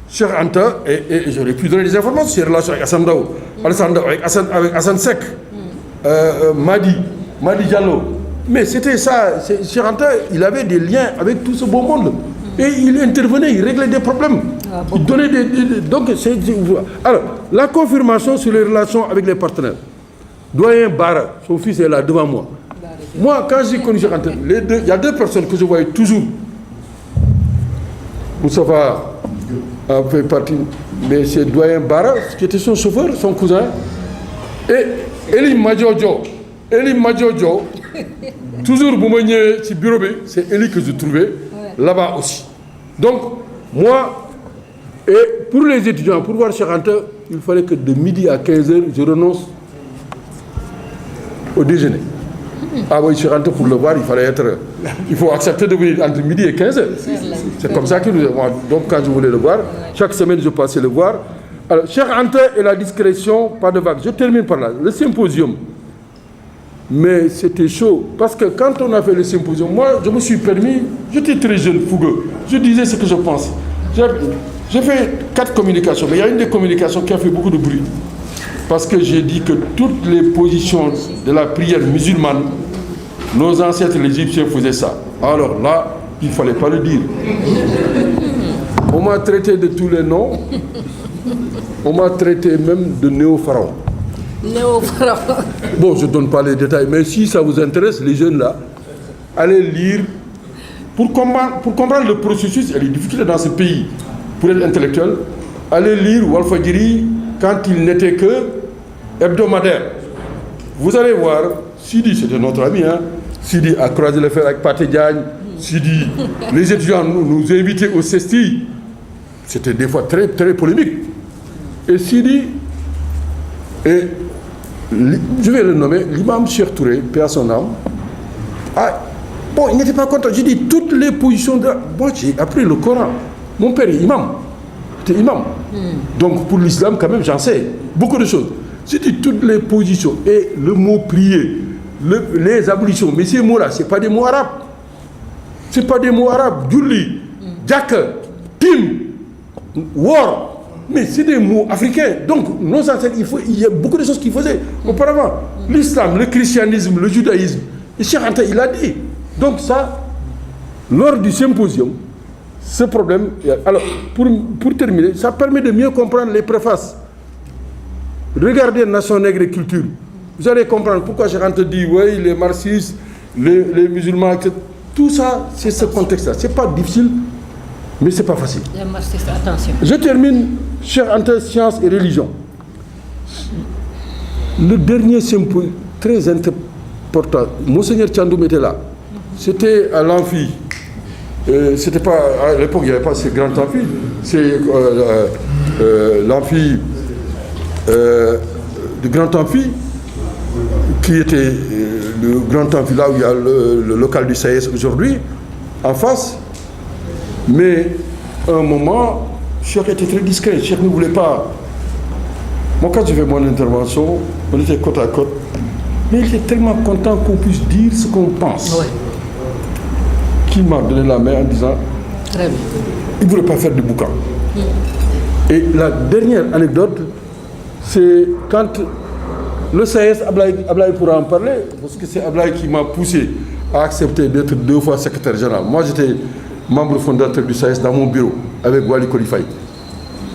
Cheikh Anta, et j'aurais pu donner des informations sur les relations avec Assane Daou, avec Hassan Sek, Madi Diallo. Mais c'était ça, Cheikh Anta, il avait des liens avec tout ce beau monde. Et il intervenait, il réglait des problèmes. Il donnait donc, alors, la confirmation sur les relations avec les partenaires. Doyen Bara, son fils est là devant moi. Moi, quand j'ai connu Cheikh Anta, il y a deux personnes que je voyais toujours. Moustapha a fait partie, mais c'est Doyen Bara, qui était son chauffeur, son cousin. Et Elie Madjojo. Elie Madjojo, toujours au bureau, c'est Elie que je trouvais là-bas aussi. Donc, moi, et pour les étudiants, pour voir Cheikh Anta, il fallait que de midi à 15h, je renonce au déjeuner. Ah oui, Cheikh Anta, pour le voir, il faut accepter de venir entre midi et 15h. C'est comme ça que nous... Donc, quand je voulais le voir, chaque semaine, je passais le voir. Alors, Cheikh Anta et la discrétion, pas de vague. Je termine par là. Le symposium. Mais c'était chaud, parce que quand on a fait le symposium, moi, je me suis permis, j'étais très jeune, fougueux, je disais ce que je pense. J'ai fait 4 communications, mais il y a une des communications qui a fait beaucoup de bruit. Parce que j'ai dit que toutes les positions de la prière musulmane, nos ancêtres les Égyptiens faisaient ça. Alors là, il ne fallait pas le dire. On m'a traité de tous les noms, on m'a traité même de néo-pharaon. Bon, je ne donne pas les détails, mais si ça vous intéresse, les jeunes là, allez lire pour comprendre le processus et les difficultés dans ce pays, pour être intellectuel, allez lire Walfadjri quand il n'était que hebdomadaire. Vous allez voir, Sidi, c'était notre ami, hein. Sidi a croisé le fer avec Pathé Diagne. Sidi, les étudiants nous invitaient au CESTI. C'était des fois très, très polémique. Et Sidi, et je vais le nommer, l'imam Cheikh Touré, paix à son âme, bon, il n'était pas content. J'ai dit toutes les positions de... Moi, j'ai appris le Coran. Mon père est imam. C'était imam. Donc, pour l'islam, quand même, j'en sais beaucoup de choses. J'ai dit toutes les positions. Et le mot prier, les ablutions. Mais ces mots-là, ce n'est pas des mots arabes. Ce n'est pas des mots arabes. Djulli, Djak, Tim, War. Mais c'est des mots africains. Donc, nos ancêtres, il y a beaucoup de choses qu'ils faisaient auparavant. L'islam, le christianisme, le judaïsme. Et Cheikh Anta, il a dit. Donc ça, lors du symposium, ce problème... Alors, pour terminer, ça permet de mieux comprendre les préfaces. Regardez Nation Nègre et Culture. Vous allez comprendre pourquoi Cheikh Anta dit, oui, les marxistes, les musulmans, etc. Tout ça, c'est ce contexte-là. C'est pas difficile, mais c'est pas facile. Les marxistes, attention. Je termine, Cheikh Anta, sciences et religion. Le dernier symposium, très important, Monseigneur Tchandoum était là. C'était à l'amphi. C'était pas, à l'époque, il n'y avait pas ce grand amphi. C'est l'amphi, le grand amphi, qui était le grand amphi là où il y a le local du SAES aujourd'hui, en face. Mais à un moment, Cheikh était très discret. Cheikh ne voulait pas. Moi, quand j'ai fait mon intervention, on était côte à côte. Mais il était tellement content qu'on puisse dire ce qu'on pense. Ouais. Qui m'a donné la main en disant Très bien. il ne voulait pas faire de boucan. Et la dernière anecdote, c'est quand le SAES, Ablaye pourra en parler, parce que c'est Ablaye qui m'a poussé à accepter d'être 2 fois secrétaire général. Moi, j'étais membre fondateur du SAES dans mon bureau, avec Wali Kolifay,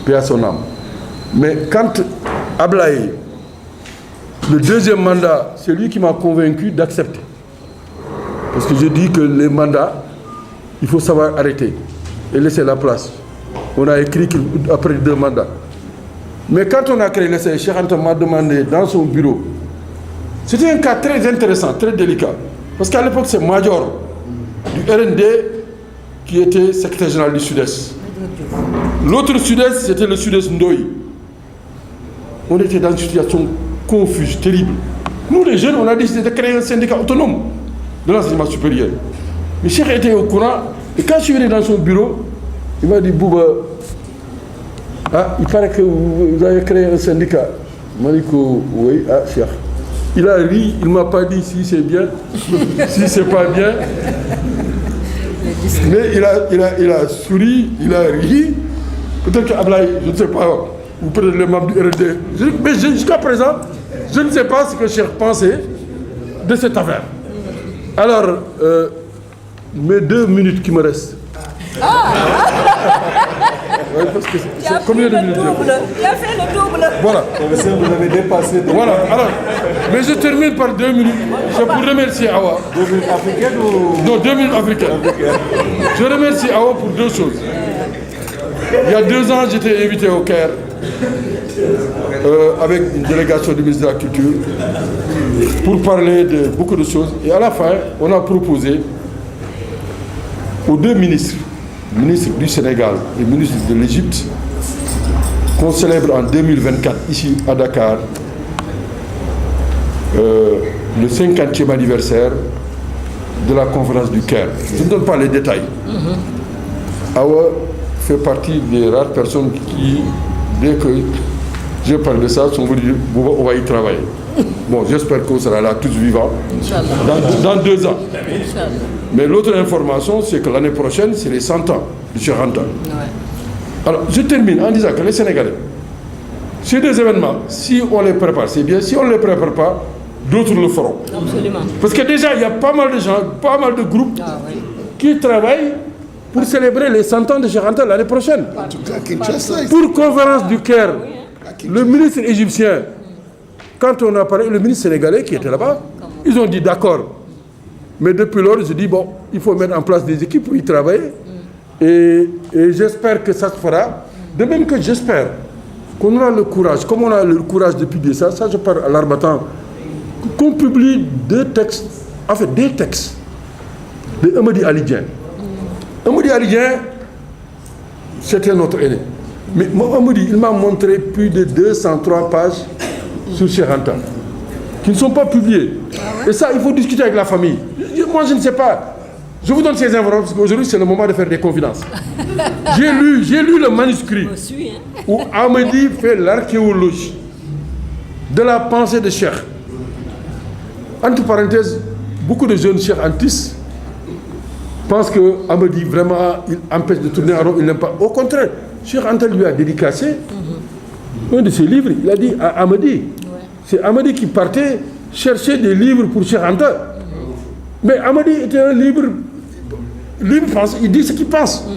paix à son âme. Mais quand Ablaye, le deuxième mandat, c'est lui qui m'a convaincu d'accepter. Parce que je dis que les mandats, il faut savoir arrêter et laisser la place. On a écrit qu'après 2 mandats. Mais quand on a créé le SAES, Cheikh Anta m'a demandé dans son bureau. C'était un cas très intéressant, très délicat. Parce qu'à l'époque, c'est Major du RND qui était secrétaire général du Sud-Est. L'autre Sud-Est, c'était le Sud-Est Ndoye. On était dans une situation confuse, terrible. Nous, les jeunes, on a décidé de créer un syndicat autonome de l'enseignement supérieur. Mais Cheikh était au courant. Et quand je suis venu dans son bureau, il m'a dit, Bouba, il paraît que vous avez créé un syndicat. Je lui ai dit, oui, Cheikh. Il a ri, il ne m'a pas dit si c'est bien, si c'est pas bien. Mais il a souri, il a ri. Peut-être qu'Ablaye, je ne sais pas, ou peut-être les membres du RD. Mais jusqu'à présent, je ne sais pas ce que Cheikh pensait de cette affaire. Alors, mes 2 minutes qui me restent. Oui, parce que c'est combien de minutes? Il a fait le double. Voilà. Professeur, vous avez dépassé. Voilà. Alors, mais je termine par 2 minutes. C'est pour remercier Awa. 2 minutes africaines ou... Non, 2 minutes africaines. Je remercie Awa pour 2 choses. Il y a 2 ans, j'étais invité au Caire avec une délégation du ministre de la Culture pour parler de beaucoup de choses. Et à la fin, on a proposé aux 2 ministres, le ministre du Sénégal et le ministre de l'Égypte, qu'on célèbre en 2024 ici à Dakar le 50e anniversaire de la conférence du Caire. Je ne donne pas les détails. Awa fait partie des rares personnes qui, dès que je parle de ça, sont venues dire on va y travailler. Bon, j'espère qu'on sera là tous vivants dans 2 ans. Mais l'autre information, c'est que l'année prochaine, c'est les 100 ans de Cheikh Anta. Alors, je termine en disant que les Sénégalais, ces 2 événements, si on les prépare, c'est bien. Si on ne les prépare pas, d'autres le feront. Absolument. Parce que déjà, il y a pas mal de gens, pas mal de groupes qui travaillent pour célébrer les 100 ans de Cheikh Anta l'année prochaine. Pour conférence du Caire, le ministre égyptien, quand on a parlé, le ministre sénégalais qui était là-bas, ils ont dit d'accord. Mais depuis lors, je dis, bon, il faut mettre en place des équipes pour y travailler. Et j'espère que ça se fera. De même que j'espère qu'on aura le courage, comme on a le courage de publier ça je parle à l'Harmattan, qu'on publie des textes de Amady Ali Dieng. Amady Ali Dieng, c'était notre aîné. Mais Amady, il m'a montré plus de 203 pages sur Cheikh Anta, qui ne sont pas publiées. Et ça, il faut discuter avec la famille. Moi, je ne sais pas. Je vous donne ces informations parce qu'aujourd'hui, c'est le moment de faire des confidences. J'ai lu le manuscrit où Amady fait l'archéologie de la pensée de Cheikh. Entre parenthèses, beaucoup de jeunes Cheikh Antis pensent que Amady vraiment il empêche de tourner en rond, il n'aime pas. Au contraire, Cheikh Anta lui a dédicacé un de ses livres. Il a dit à Amady, c'est Amady qui partait chercher des livres pour Cheikh Anta. Mais Amady était un libre pense, il dit ce qu'il pense.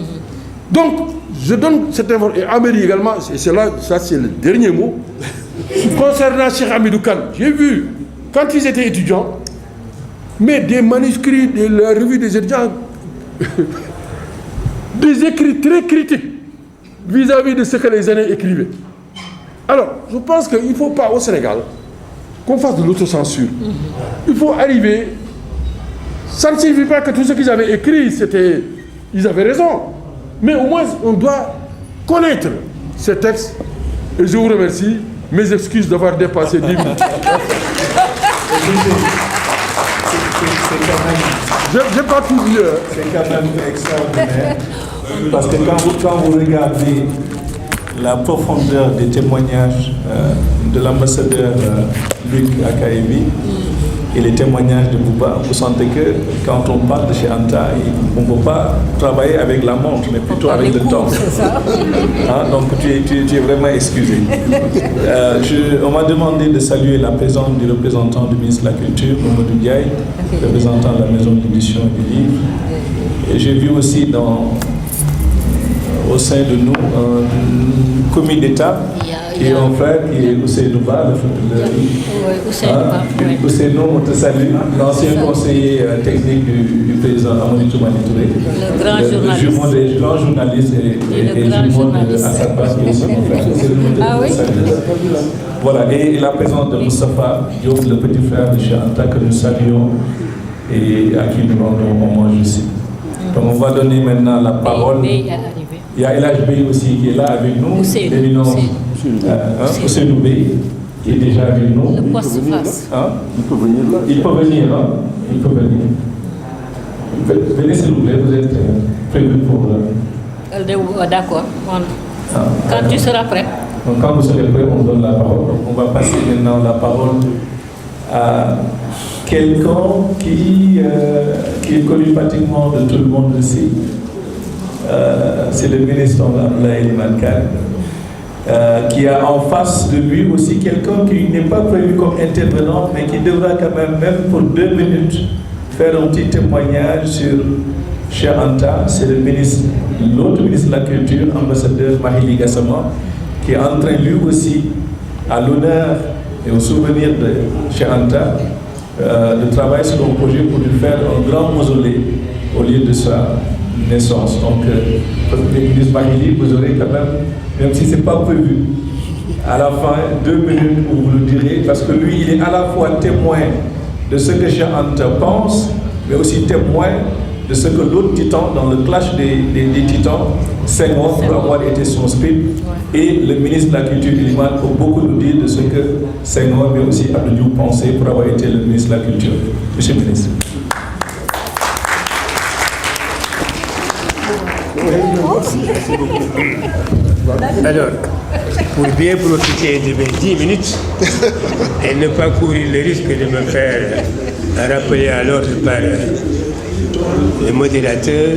Donc, je donne cette information. Et Amady également, c'est là, ça c'est le dernier mot. Concernant Cheikh Hamidou Kane, j'ai vu, quand ils étaient étudiants, mais des manuscrits de la revue des étudiants, des écrits très critiques vis-à-vis de ce que les aînés écrivaient. Alors, je pense qu'il ne faut pas au Sénégal qu'on fasse de l'autocensure. Il faut arriver. Ça ne signifie pas que tout ce qu'ils avaient écrit, ils avaient raison. Mais au moins, on doit connaître ces textes. Et je vous remercie. Mes excuses d'avoir dépassé 10 minutes. J'ai pas tout dit. C'est quand même extraordinaire. Parce que quand vous regardez la profondeur des témoignages de l'ambassadeur Luc Akayebi et les témoignages de Bouba, vous sentez que quand on parle de chez Anta, on ne peut pas travailler avec la montre, mais plutôt avec le temps. Donc tu es vraiment excusé. On m'a demandé de saluer la présence du représentant du ministre de la Culture, Mamadou Diaye, représentant de la maison d'édition et du livre. Et j'ai vu aussi au sein de nous un commis d'État qui est un frère, qui est Ousseynou Ba, Ousseynou, on te salue, l'ancien conseiller technique du président Amadou Toumani Touré, le grand journaliste et jumeau de Assad Ba, qui est aussi mon frère. Voilà, et la présence de Moustapha Diop, le petit frère de Cheikh Anta, que nous saluons et à qui nous rendons hommage aussi. Donc on va donner maintenant la parole. Il y a El Bey aussi qui est là avec nous. Ousseynou Bey qui est déjà avec nous. Le poste-face. Il peut venir là. Il peut venir. Venez s'il vous plaît, vous êtes prévu pour... D'accord. Quand tu seras prêt. Donc quand vous serez prêt, on donne la parole. On va passer maintenant la parole à quelqu'un qui est connu pratiquement de tout le monde ici. C'est le ministre Abdoulaye Mankane, qui a en face de lui aussi quelqu'un qui n'est pas prévu comme intervenant, mais qui devra quand même pour 2 minutes, faire un petit témoignage sur Cheikh Anta. C'est l'autre ministre de la Culture, ambassadeur Mahili Gassama, qui est en train lui aussi, à l'honneur et au souvenir de Cheikh Anta, de travailler sur un projet pour lui faire un grand mausolée au lieu de sa naissance. Donc, le ministre Mahili, vous aurez quand même si ce n'est pas prévu, à la fin, 2 minutes où vous le direz, parce que lui, il est à la fois témoin de ce que Cheikh Anta pense, mais aussi témoin de ce que l'autre titan, dans le clash des titans, Senghor, pour avoir été son scribe, et le ministre de la Culture, Iliman, pour beaucoup nous dire de ce que Senghor, mais aussi Abdou Diouf pensait pour avoir été le ministre de la Culture. Monsieur le ministre. Merci beaucoup. Alors, pour bien profiter de mes 10 minutes et ne pas courir le risque de me faire rappeler à l'ordre par le modérateur,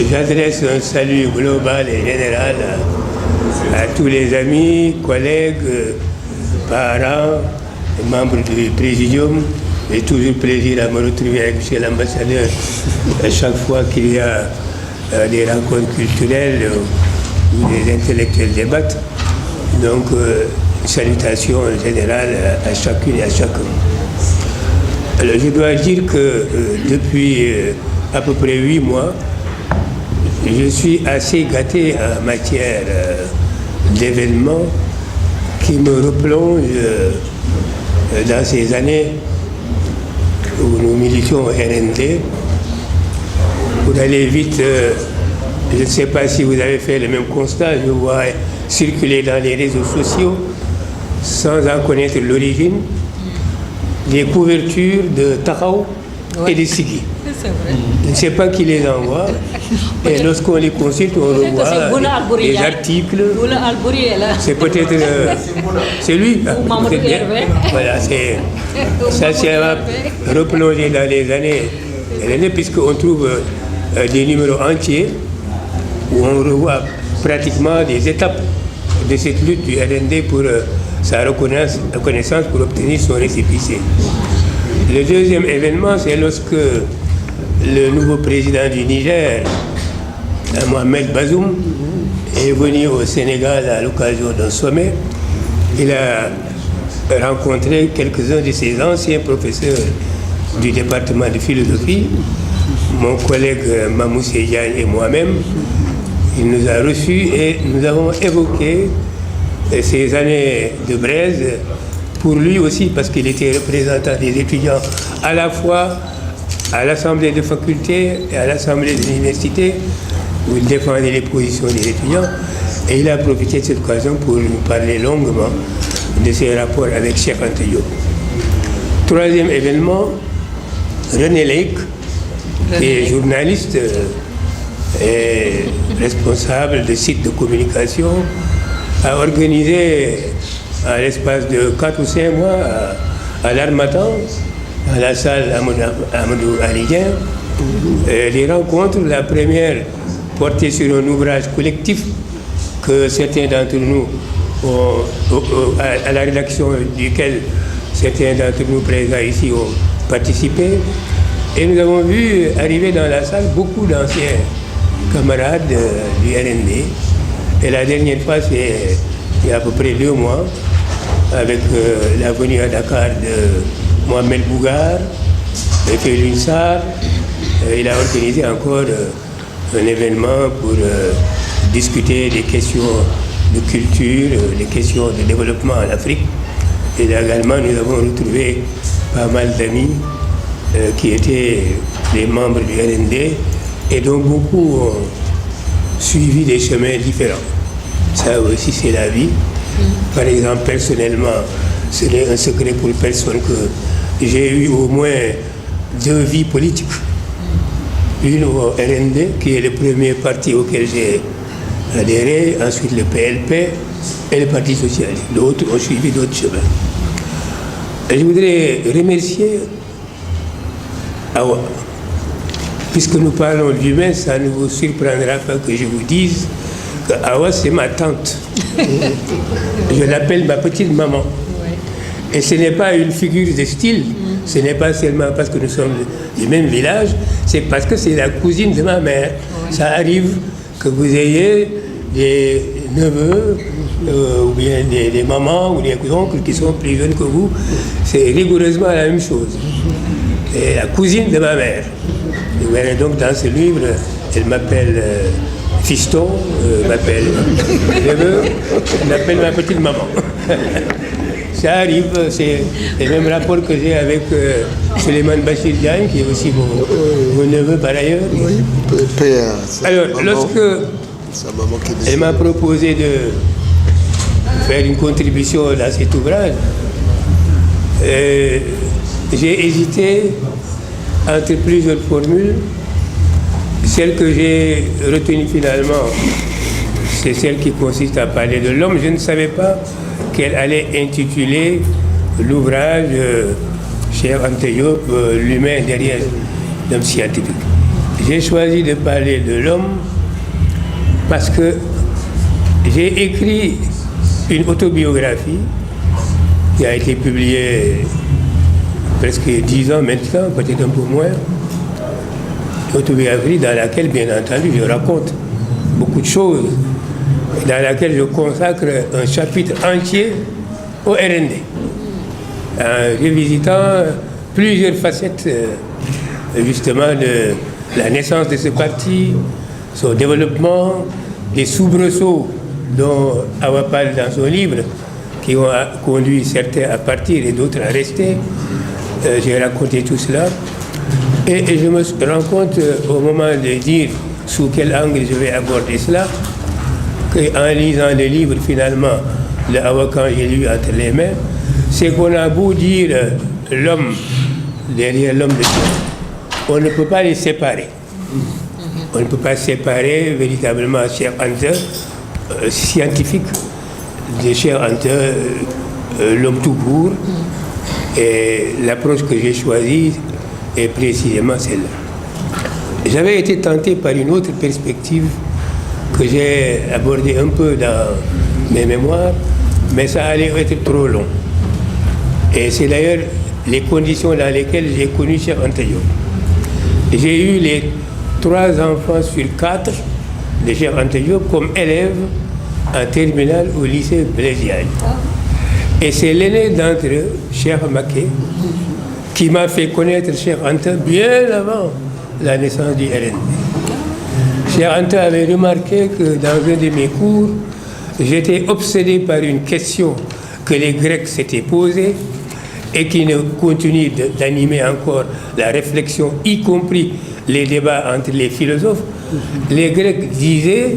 j'adresse un salut global et général à tous les amis, collègues, parents, membres du Présidium. J'ai toujours plaisir à me retrouver avec M. l'ambassadeur à chaque fois qu'il y a des rencontres culturelles où les intellectuels débattent. Donc, salutations générales à chacune et à chacun. Alors, je dois dire que depuis à peu près 8 mois, je suis assez gâté en matière d'événements qui me replongent dans ces années où nous militions au RND. Pour aller vite, je ne sais pas si vous avez fait le même constat, je vois circuler dans les réseaux sociaux, sans en connaître l'origine, des couvertures de Tahaou et de Sigui. C'est vrai. Je ne sais pas qui les envoie. Et lorsqu'on les consulte, on revoit des articles. C'est peut-être... c'est lui. Ou Mamadou Hervé. Voilà, ça va replonger dans les années, puisqu'on trouve des numéros entiers où on revoit pratiquement des étapes de cette lutte du RND pour sa reconnaissance pour obtenir son récépissé. Le deuxième événement, c'est lorsque le nouveau président du Niger, Mohamed Bazoum, est venu au Sénégal à l'occasion d'un sommet. Il a rencontré quelques-uns de ses anciens professeurs du département de philosophie, mon collègue Mamou Seydiane et moi-même. Il nous a reçus et nous avons évoqué ces années de braise pour lui aussi, parce qu'il était représentant des étudiants à la fois à l'Assemblée de faculté et à l'Assemblée de l'université, où il défendait les positions des étudiants. Et il a profité de cette occasion pour nous parler longuement de ses rapports avec Cheikh Anta Diop. Troisième événement, René Lake, qui est journaliste et responsable de sites de communication, a organisé à l'espace de 4 ou 5 mois à l'Harmattan, à la salle Amadou Alidien, des rencontres. La première portée sur un ouvrage collectif que certains d'entre nous, à la rédaction duquel certains d'entre nous présents ici ont participé. Et nous avons vu arriver dans la salle beaucoup d'anciens camarades du RND. Et la dernière fois, c'est il y a à peu près 2 mois, avec la venue à Dakar de Mohamed Bougar, de Félix Sarr. Il a organisé encore un événement pour discuter des questions de culture, des questions de développement en Afrique. Et également, nous avons retrouvé pas mal d'amis qui étaient des membres du RND et dont beaucoup ont suivi des chemins différents. Ça aussi, c'est la vie. Par exemple, personnellement, ce n'est un secret pour personne que j'ai eu au moins 2 vies politiques. Une au RND, qui est le premier parti auquel j'ai adhéré, ensuite le PLP et le Parti socialiste. D'autres ont suivi d'autres chemins. Et je voudrais remercier Awa. Puisque nous parlons d'humain, ça ne vous surprendra pas que je vous dise que Awa, c'est ma tante. Je l'appelle ma petite maman. Et ce n'est pas une figure de style, ce n'est pas seulement parce que nous sommes du même village, c'est parce que c'est la cousine de ma mère. Ça arrive que vous ayez des neveux, ou bien des mamans ou des oncles qui sont plus jeunes que vous. C'est rigoureusement la même chose. Et la cousine de ma mère. Vous verrez donc dans ce livre, elle m'appelle fiston, m'appelle neveu, elle m'appelle ma petite maman. Ça arrive, c'est le même rapport que j'ai avec Suleiman Bachir Diagne, qui est aussi mon neveu par ailleurs. Oui, alors, lorsque elle m'a proposé de faire une contribution dans cet ouvrage, j'ai hésité entre plusieurs formules. Celle que j'ai retenue finalement, c'est celle qui consiste à parler de l'homme. Je ne savais pas qu'elle allait intituler l'ouvrage Cheikh Anta Diop, l'humain derrière l'homme scientifique. J'ai choisi de parler de l'homme parce que j'ai écrit une autobiographie qui a été publiée presque 10 ans maintenant, peut-être un peu moins. Une autobiographie dans laquelle, bien entendu, je raconte beaucoup de choses, dans laquelle je consacre un chapitre entier au RND, en revisitant plusieurs facettes, justement, de la naissance de ce parti, son développement, des soubresauts dont Awa parle dans son livre, qui ont conduit certains à partir et d'autres à rester. J'ai raconté tout cela. Et je me rends compte, au moment de dire sous quel angle je vais aborder cela, qu'en lisant le livre, finalement, de Awa quand j'ai lu entre les mains, c'est qu'on a beau dire l'homme derrière l'homme de Dieu, on ne peut pas les séparer. On ne peut pas séparer véritablement Cheikh Anta, scientifique, de Cheikh Anta, l'homme tout court. Et l'approche que j'ai choisie est précisément celle-là. J'avais été tenté par une autre perspective que j'ai abordée un peu dans mes mémoires, mais ça allait être trop long. Et c'est d'ailleurs les conditions dans lesquelles j'ai connu Cheikh Anta Diop. J'ai eu les 3 enfants sur 4 de Cheikh Anta Diop comme élèves en terminale au lycée Blaise Diagne. Et c'est l'aîné d'entre eux, Cheikh Maké, qui m'a fait connaître Cheikh Anta bien avant la naissance du RND. Cheikh Anta avait remarqué que dans un de mes cours, j'étais obsédé par une question que les Grecs s'étaient posée et qui ne continue d'animer encore la réflexion, y compris les débats entre les philosophes. Les Grecs disaient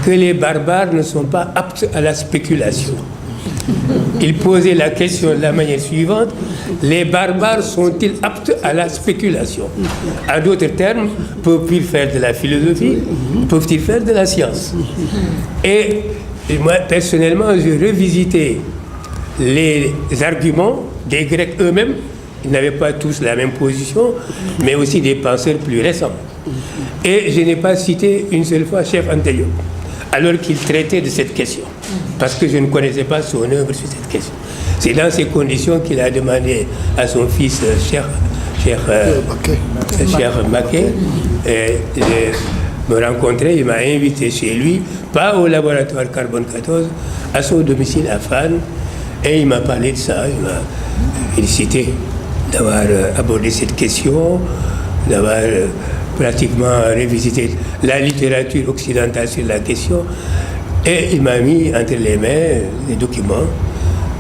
que les barbares ne sont pas aptes à la spéculation. Ils posaient la question de la manière suivante: les barbares sont-ils aptes à la spéculation? En d'autres termes, peuvent-ils faire de la philosophie? Peuvent-ils faire de la science? Et moi, personnellement, j'ai revisité les arguments des Grecs eux-mêmes. Ils n'avaient pas tous la même position, mais aussi des penseurs plus récents. Et je n'ai pas cité une seule fois Cheikh Anta Diop, alors qu'il traitait de cette question, parce que je ne connaissais pas son œuvre sur cette question. C'est dans ces conditions qu'il a demandé à son fils Cheikh Maké de me rencontrer. Il m'a invité chez lui, pas au laboratoire Carbone 14, à son domicile à Fannes, et il m'a parlé de ça. Il m'a félicité d'avoir abordé cette question, d'avoir pratiquement revisité la littérature occidentale sur la question, et il m'a mis entre les mains des documents,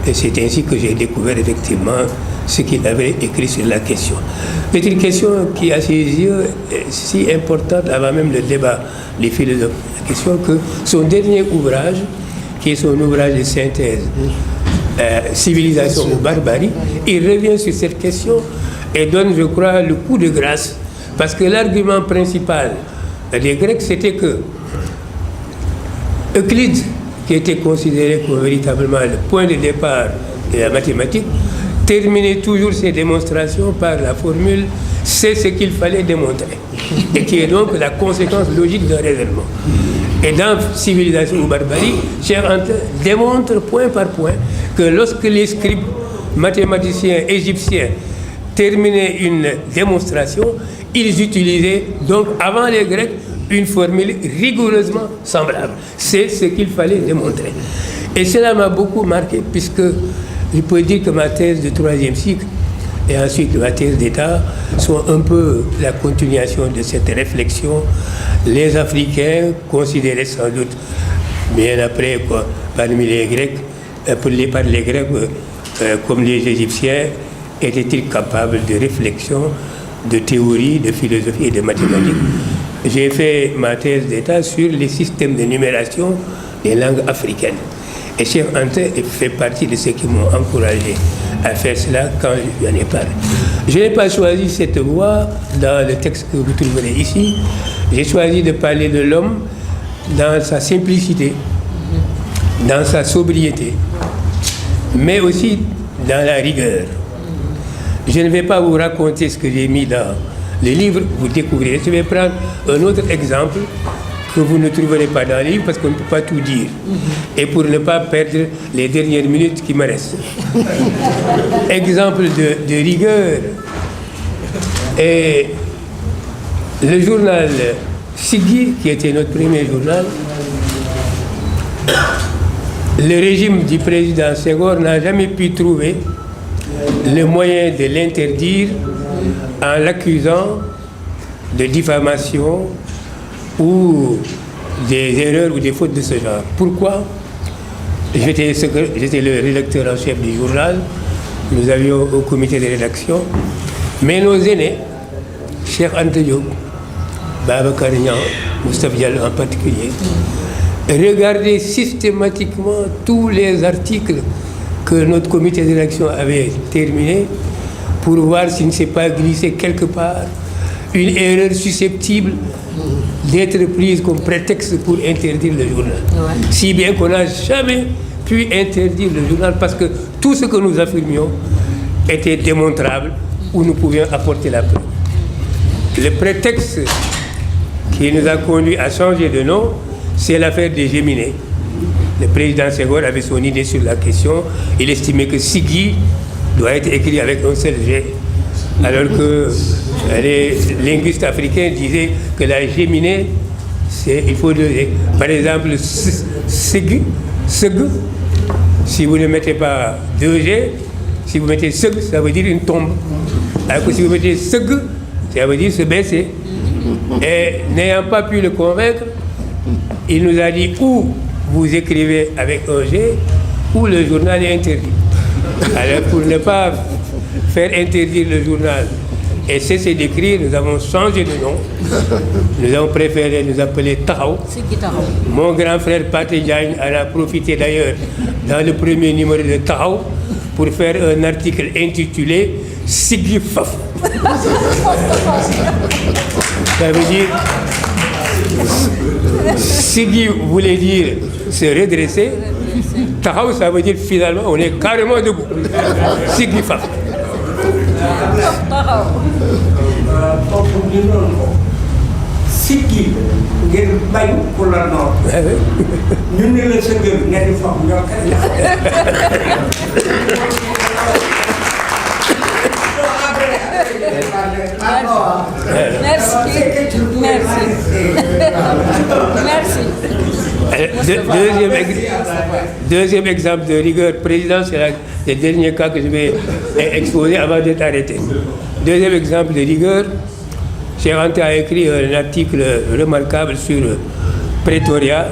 et c'est ainsi que j'ai découvert effectivement ce qu'il avait écrit sur la question. C'est une question qui, à ses yeux, est si importante avant même le débat des philosophes. La question que son dernier ouvrage, qui est son ouvrage de synthèse, Civilisation ou barbarie, il revient sur cette question et donne, je crois, le coup de grâce, parce que l'argument principal des Grecs, c'était que Euclide, qui était considéré comme véritablement le point de départ de la mathématique, terminait toujours ses démonstrations par la formule « c'est ce qu'il fallait démontrer », et qui est donc la conséquence logique d'un raisonnement. Et dans Civilisation ou barbarie, Cheikh Anta démontre point par point que lorsque les scribes mathématiciens égyptiens terminaient une démonstration, ils utilisaient donc avant les Grecs une formule rigoureusement semblable. C'est ce qu'il fallait démontrer. Et cela m'a beaucoup marqué, puisque je peux dire que ma thèse de 3e cycle et ensuite ma thèse d'État sont un peu la continuation de cette réflexion. Les Africains, considérés sans doute bien après parmi les Grecs, par les Grecs comme les Égyptiens, étaient-ils capables de réflexion, de théorie, de philosophie et de mathématiques. J'ai fait ma thèse d'État sur les systèmes de numération des langues africaines. Et Cheikh Anta fait partie de ceux qui m'ont encouragé à faire cela quand je lui en ai parlé. Je n'ai pas choisi cette voie dans le texte que vous trouverez ici. J'ai choisi de parler de l'homme dans sa simplicité, dans sa sobriété, mais aussi dans la rigueur. Je ne vais pas vous raconter ce que j'ai mis dans le livre, vous découvrirez. Je vais prendre un autre exemple que vous ne trouverez pas dans le livre parce qu'on ne peut pas tout dire. Et pour ne pas perdre les dernières minutes qui me restent. Exemple de rigueur. Et le journal Siggi, qui était notre premier journal, le régime du président Senghor n'a jamais pu trouver le moyen de l'interdire en l'accusant de diffamation ou des erreurs ou des fautes de ce genre. Pourquoi? J'étais le rédacteur en chef du journal, nous avions au comité de rédaction, mais nos aînés, Cheikh Anta Diop, Babacar Niang, Moustapha Diallo en particulier, regardaient systématiquement tous les articles que notre comité de rédaction avait terminés pour voir s'il ne s'est pas glissé quelque part une erreur susceptible d'être prise comme prétexte pour interdire le journal. Ouais. Si bien qu'on n'a jamais pu interdire le journal parce que tout ce que nous affirmions était démontrable ou nous pouvions apporter la preuve. Le prétexte qui nous a conduit à changer de nom, c'est l'affaire des Géminés. Le président Senghor avait son idée sur la question. Il estimait que Siggi doit être écrit avec un seul G, alors que les linguistes africains disaient que la Géminée, il faut deux G. Par exemple, Seg, si vous ne mettez pas deux G, si vous mettez Seg, ça veut dire une tombe. Alors que si vous mettez Seg, ça veut dire se baisser. Et n'ayant pas pu le convaincre, il nous a dit ou vous écrivez avec un G, ou le journal est interdit. Alors pour ne pas faire interdire le journal et cesser d'écrire, nous avons changé de nom. Nous avons préféré nous appeler Tahaou. Mon grand frère Pathé Diagne en a profité d'ailleurs dans le premier numéro de Tahaou pour faire un article intitulé Siggi Faf. Ça veut dire Siggi voulait dire se redresser. Tahaou, ça veut dire finalement on est carrément debout. Siggi Faf. Siggi ngeen bañ ku la noor ñu ne la sëggal nga di fam ñoo Deuxième exemple de rigueur, président, c'est le dernier cas que je vais exposer avant d'être arrêté. Deuxième exemple de rigueur, Cheikh Anta a écrit un article remarquable sur Pretoria,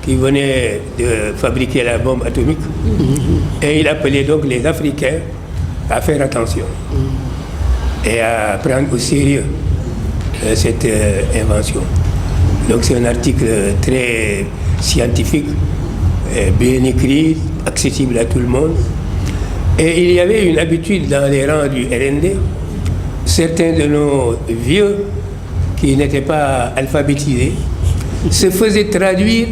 qui venait de fabriquer la bombe atomique, et il appelait donc les Africains à faire attention et à prendre au sérieux cette invention. Donc c'est un article très scientifique, bien écrit, accessible à tout le monde. Et il y avait une habitude dans les rangs du RND, certains de nos vieux qui n'étaient pas alphabétisés se faisaient traduire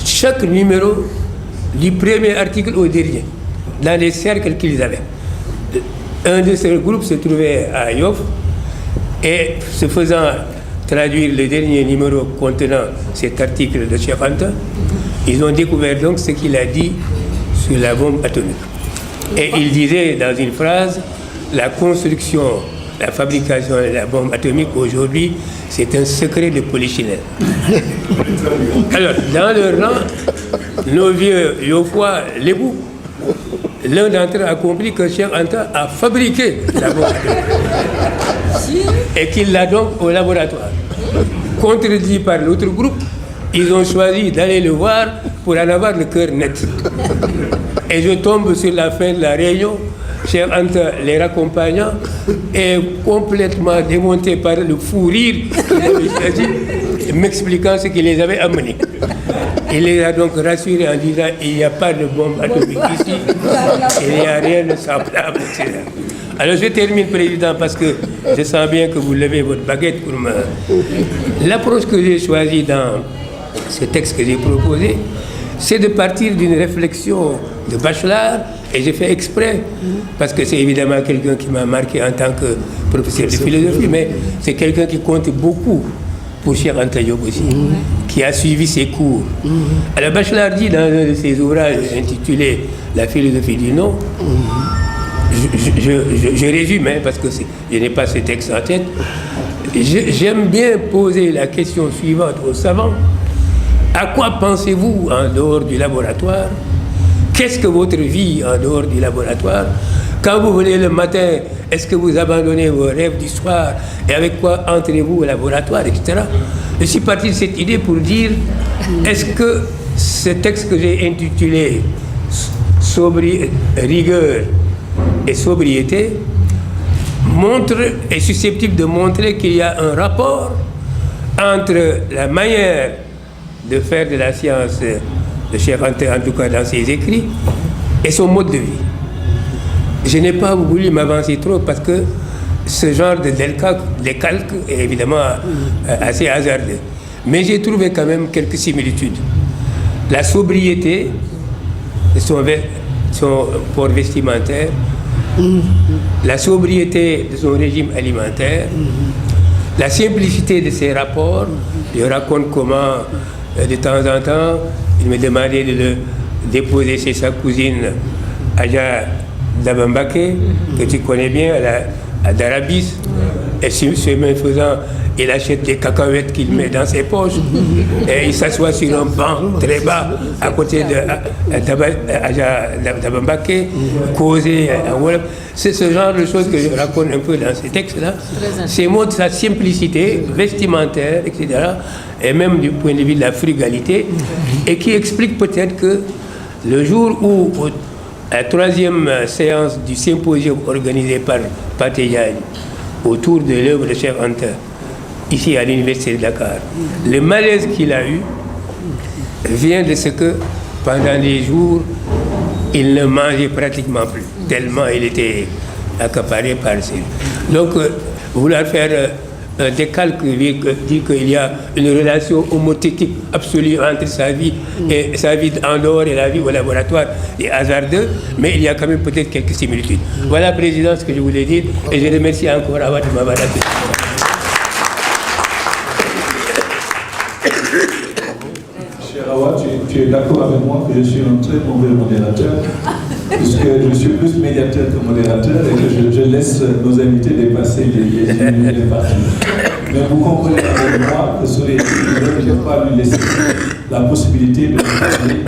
chaque numéro du premier article au dernier, dans les cercles qu'ils avaient. Un de ces groupes se trouvait à Yoff et se faisant traduire le dernier numéro contenant cet article de Cheikh Anta, ils ont découvert donc ce qu'il a dit sur la bombe atomique. Et il disait dans une phrase, la construction, la fabrication de la bombe atomique aujourd'hui, c'est un secret de polichinelle. Alors, dans le rang, nos vieux Yoffois, l'ébout, l'un d'entre eux a compris que Cheikh Anta a fabriqué la bombe atomique et qu'il l'a donc au laboratoire. Contredit par l'autre groupe, ils ont choisi d'aller le voir pour en avoir le cœur net. Et je tombe sur la fin de la réunion, Cheikh Anta les raccompagnant et complètement démonté par le fou rire qu'il avait choisi, m'expliquant ce qui les avait amenés. Il les a donc rassurés en disant il n'y a pas de bombe atomique ici, il n'y a rien de semblable, etc. Alors je termine, Président, parce que je sens bien que vous levez votre baguette pour me... L'approche que j'ai choisie dans ce texte que j'ai proposé, c'est de partir d'une réflexion de Bachelard, et j'ai fait exprès, parce que c'est évidemment quelqu'un qui m'a marqué en tant que professeur de philosophie, mais c'est quelqu'un qui compte beaucoup pour Cheikh Anta Diop aussi, qui a suivi ses cours. Alors Bachelard dit dans un de ses ouvrages intitulé « La philosophie du non », je résume, hein, parce que je n'ai pas ce texte en tête, j'aime bien poser la question suivante aux savants. À quoi pensez-vous en dehors du laboratoire? Qu'est-ce que votre vie en dehors du laboratoire? Quand vous venez le matin, est-ce que vous abandonnez vos rêves du soir et avec quoi entrez-vous au laboratoire, etc. Je suis parti de cette idée pour dire, est-ce que ce texte que j'ai intitulé Rigueur et sobriété est susceptible de montrer qu'il y a un rapport entre la manière de faire de la science de Cheikh Anta, en tout cas dans ses écrits, et son mode de vie. Je n'ai pas voulu m'avancer trop parce que ce genre de décalque est évidemment assez hasardeux. Mais j'ai trouvé quand même quelques similitudes. La sobriété de son port vestimentaire, la sobriété de son régime alimentaire, la simplicité de ses rapports. Je raconte comment, de temps en temps, il me demandait de le déposer chez sa cousine Aja Dabambake, que tu connais bien, à Darabis. Et ce même faisant, il achète des cacahuètes qu'il met dans ses poches et il s'assoit sur un banc très bas à côté de Dabambake, causer. C'est ce genre de choses que je raconte un peu dans ces textes-là. C'est montre sa simplicité vestimentaire, etc. Et même du point de vue de la frugalité, et qui explique peut-être que le jour où, à la troisième séance du symposium organisé par Pathé Diagne autour de l'œuvre de Cheikh Anta, ici à l'université de Dakar, le malaise qu'il a eu vient de ce que pendant des jours, il ne mangeait pratiquement plus, tellement il était accaparé par ces... Donc, vouloir faire un décalque, dire qu'il y a une relation homothétique absolue entre sa vie et sa vie en dehors et la vie au laboratoire est hasardeux, mais il y a quand même peut-être quelques similitudes. Voilà, Président, ce que je voulais dire, et je remercie encore Awa de m'avoir accueilli. Cher Awa, tu es d'accord avec moi que je suis un très mauvais modérateur, puisque je suis plus médiateur que modérateur et que je laisse nos invités dépasser les parties. Mais vous comprenez avec moi que sur les je n'ai pas lui laisser la possibilité de parler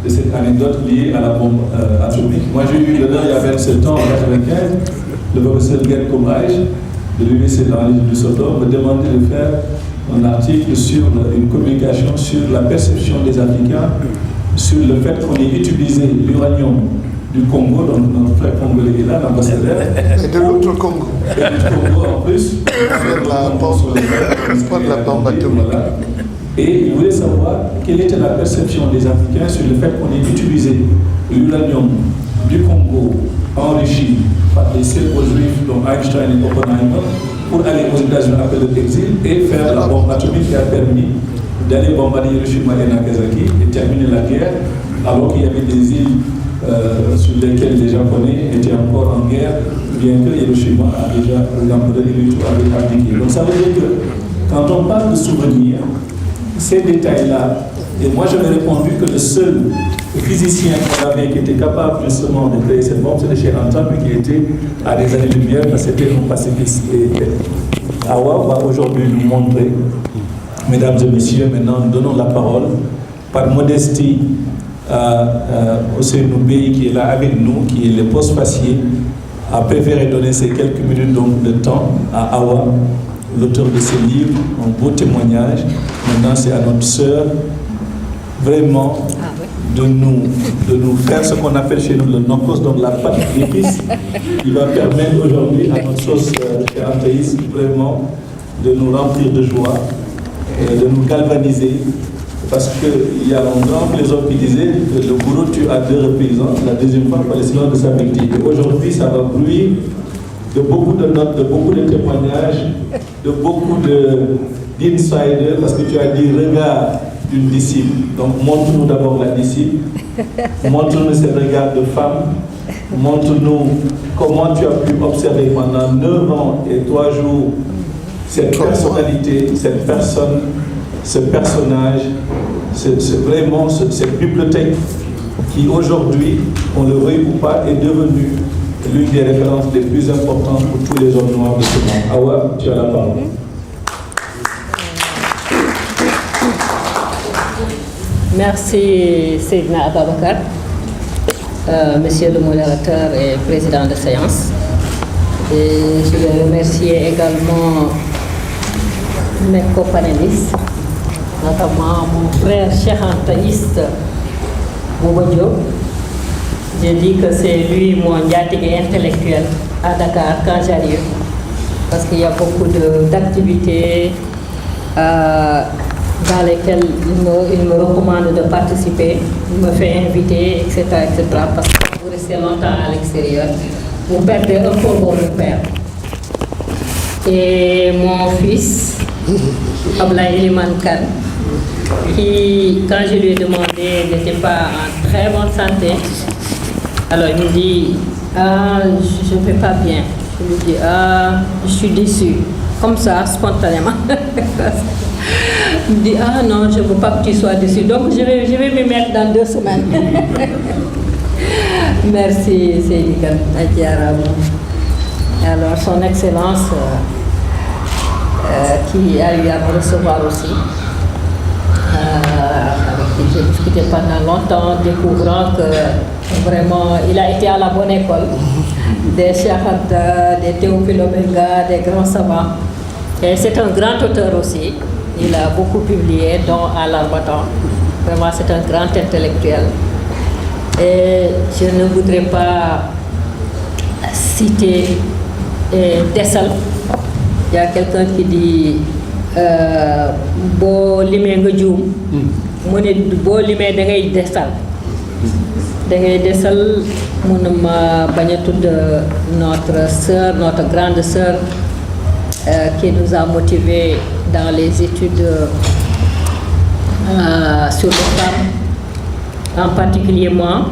de cette anecdote liée à la bombe atomique. Moi, j'ai eu l'honneur, il y a 27 ans, en 1995, le professeur Gerd Koumaj de l'université de Düsseldorf me demandait de faire un article sur une communication sur la perception des Africains sur le fait qu'on ait utilisé l'uranium du Congo, donc notre frère congolais est là, l'ambassadeur. Et de l'autre Congo. Et du Congo en plus. Faire la bombe atomique. Et il voulait savoir quelle était la perception des Africains sur le fait qu'on ait utilisé l'uranium du Congo enrichi par les célèbres juifs dont Einstein et Oppenheimer pour aller aux États-Unis après le exil et faire la bombe atomique qui a permis d'aller bombarder Hiroshima et Nagasaki et terminer la guerre alors qu'il y avait des îles sur lesquelles les Japonais étaient encore en guerre, bien que Hiroshima a déjà, l'empereur Hirohito avait abdiqué. Donc ça veut dire que quand on parle de souvenirs, ces détails-là, et moi j'avais répondu que le seul physicien qu'on avait qui était capable justement de créer cette bombe, c'était Cheikh Anta, mais qui était à des années-lumière, parce que c'était un pacifiste. Et Awa va aujourd'hui nous montrer, mesdames et messieurs, maintenant nous donnons la parole, par modestie, au Sénoubé qui est là avec nous, qui est le post-facier, a préféré donner ces quelques minutes donc, de temps à Awa, l'auteur de ce livre, un beau témoignage. Maintenant, c'est à notre sœur, vraiment, de nous faire ce qu'on appelle chez nous le nokos, donc la pâte d'épices, qui va permettre aujourd'hui à notre sauce antaïs, vraiment, de nous remplir de joie, de nous galvaniser. Parce qu'il y a un grand philosophe qui disait que le bourreau tue à 2 reprises, la deuxième fois par le silence de sa victime. Et aujourd'hui, ça va bruire de beaucoup de notes, de beaucoup de témoignages, de beaucoup d'insiders, parce que tu as dit regard d'une disciple. Donc montre-nous d'abord la disciple, montre-nous ce regard de femme, montre-nous comment tu as pu observer pendant 9 ans et 3 jours cette personnalité, cette personne, ce personnage, vraiment cette bibliothèque qui aujourd'hui, on le veuille ou pas, est devenue l'une des références les plus importantes pour tous les hommes noirs de ce monde. Awa, tu as la parole. Merci Seydina Ababakar. monsieur le modérateur et président de séance. Et je vais remercier également mes copanélistes, notamment mon frère Cheikh Anta Bouba Diop. Je dis que c'est lui mon diatique intellectuel à Dakar quand j'arrive, parce qu'il y a beaucoup d'activités dans lesquelles il me recommande de participer, il me fait inviter, etc., parce que vous restez longtemps à l'extérieur, vous perdez un peu vos repères. Et mon fils, Ablaye Eliman Kane, qui, quand je lui ai demandé, n'était pas en très bonne santé, alors il me dit, ah, je ne vais pas bien. Je lui dis, ah, je suis déçue, comme ça, spontanément. Il me dit, ah non, je ne veux pas que tu sois déçu. Donc je vais me mettre dans 2 semaines. Merci, Sédika Adjaram. Alors, son Excellence, qui a eu à me recevoir aussi, avec qui j'ai discuté pendant longtemps, découvrant que vraiment, il a été à la bonne école. Des Cheikh Anta, des Théophile Obenga, des grands savants. Et c'est un grand auteur aussi. Il a beaucoup publié, dont à l'Armatan. Vraiment, c'est un grand intellectuel. Et je ne voudrais pas citer Dessal. Il y a quelqu'un qui dit Bo limé nga djoum mu ne bo limé da ngay dessal mu ne ma bañ a tudd notre sœur, notre grande sœur qui nous a motivés dans les études sur les femmes, en particulier moi,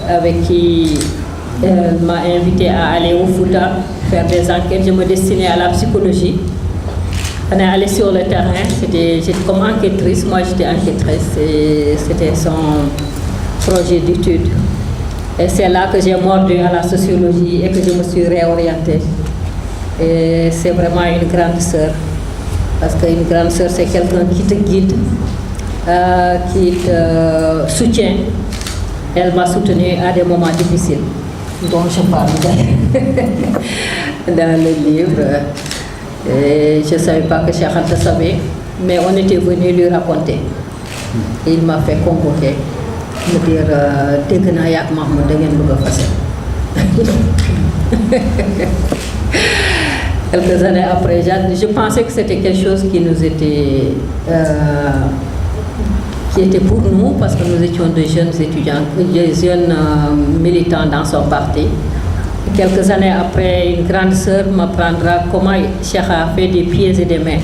avec qui elle m'a invité à aller au Fouta faire des enquêtes. Je me destinais à la psychologie. On est allé sur le terrain, j'étais comme enquêtrice, moi j'étais enquêtrice et c'était son projet d'étude. Et c'est là que j'ai mordu à la sociologie et que je me suis réorientée. Et c'est vraiment une grande sœur, parce qu'une grande sœur c'est quelqu'un qui te guide, qui te soutient. Elle m'a soutenue à des moments difficiles, dont je parle dans le livre. Et je ne savais pas que Cheikh Anta savait, mais on était venu lui raconter. Et il m'a fait convoquer, me dire dégg naa yak Mahmoud da ngeen bëgg a fase. Quelques années après, je pensais que c'était quelque chose qui nous était qui était pour nous, parce que nous étions des jeunes étudiants, des jeunes militants dans son parti. Quelques années après, une grande sœur m'apprendra comment Cheikh a fait des pieds et des mains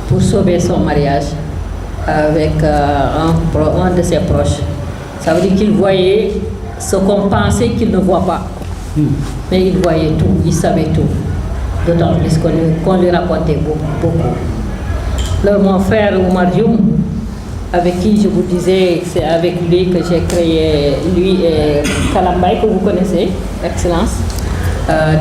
pour sauver son mariage avec un de ses proches. Ça veut dire qu'il voyait ce qu'on pensait qu'il ne voit pas. Mais il voyait tout, il savait tout. D'autant plus qu'on lui racontait beaucoup. Alors mon frère Oumar Dioum, avec qui je vous disais, c'est avec lui que j'ai créé, lui et Kalambay, que vous connaissez, Excellence,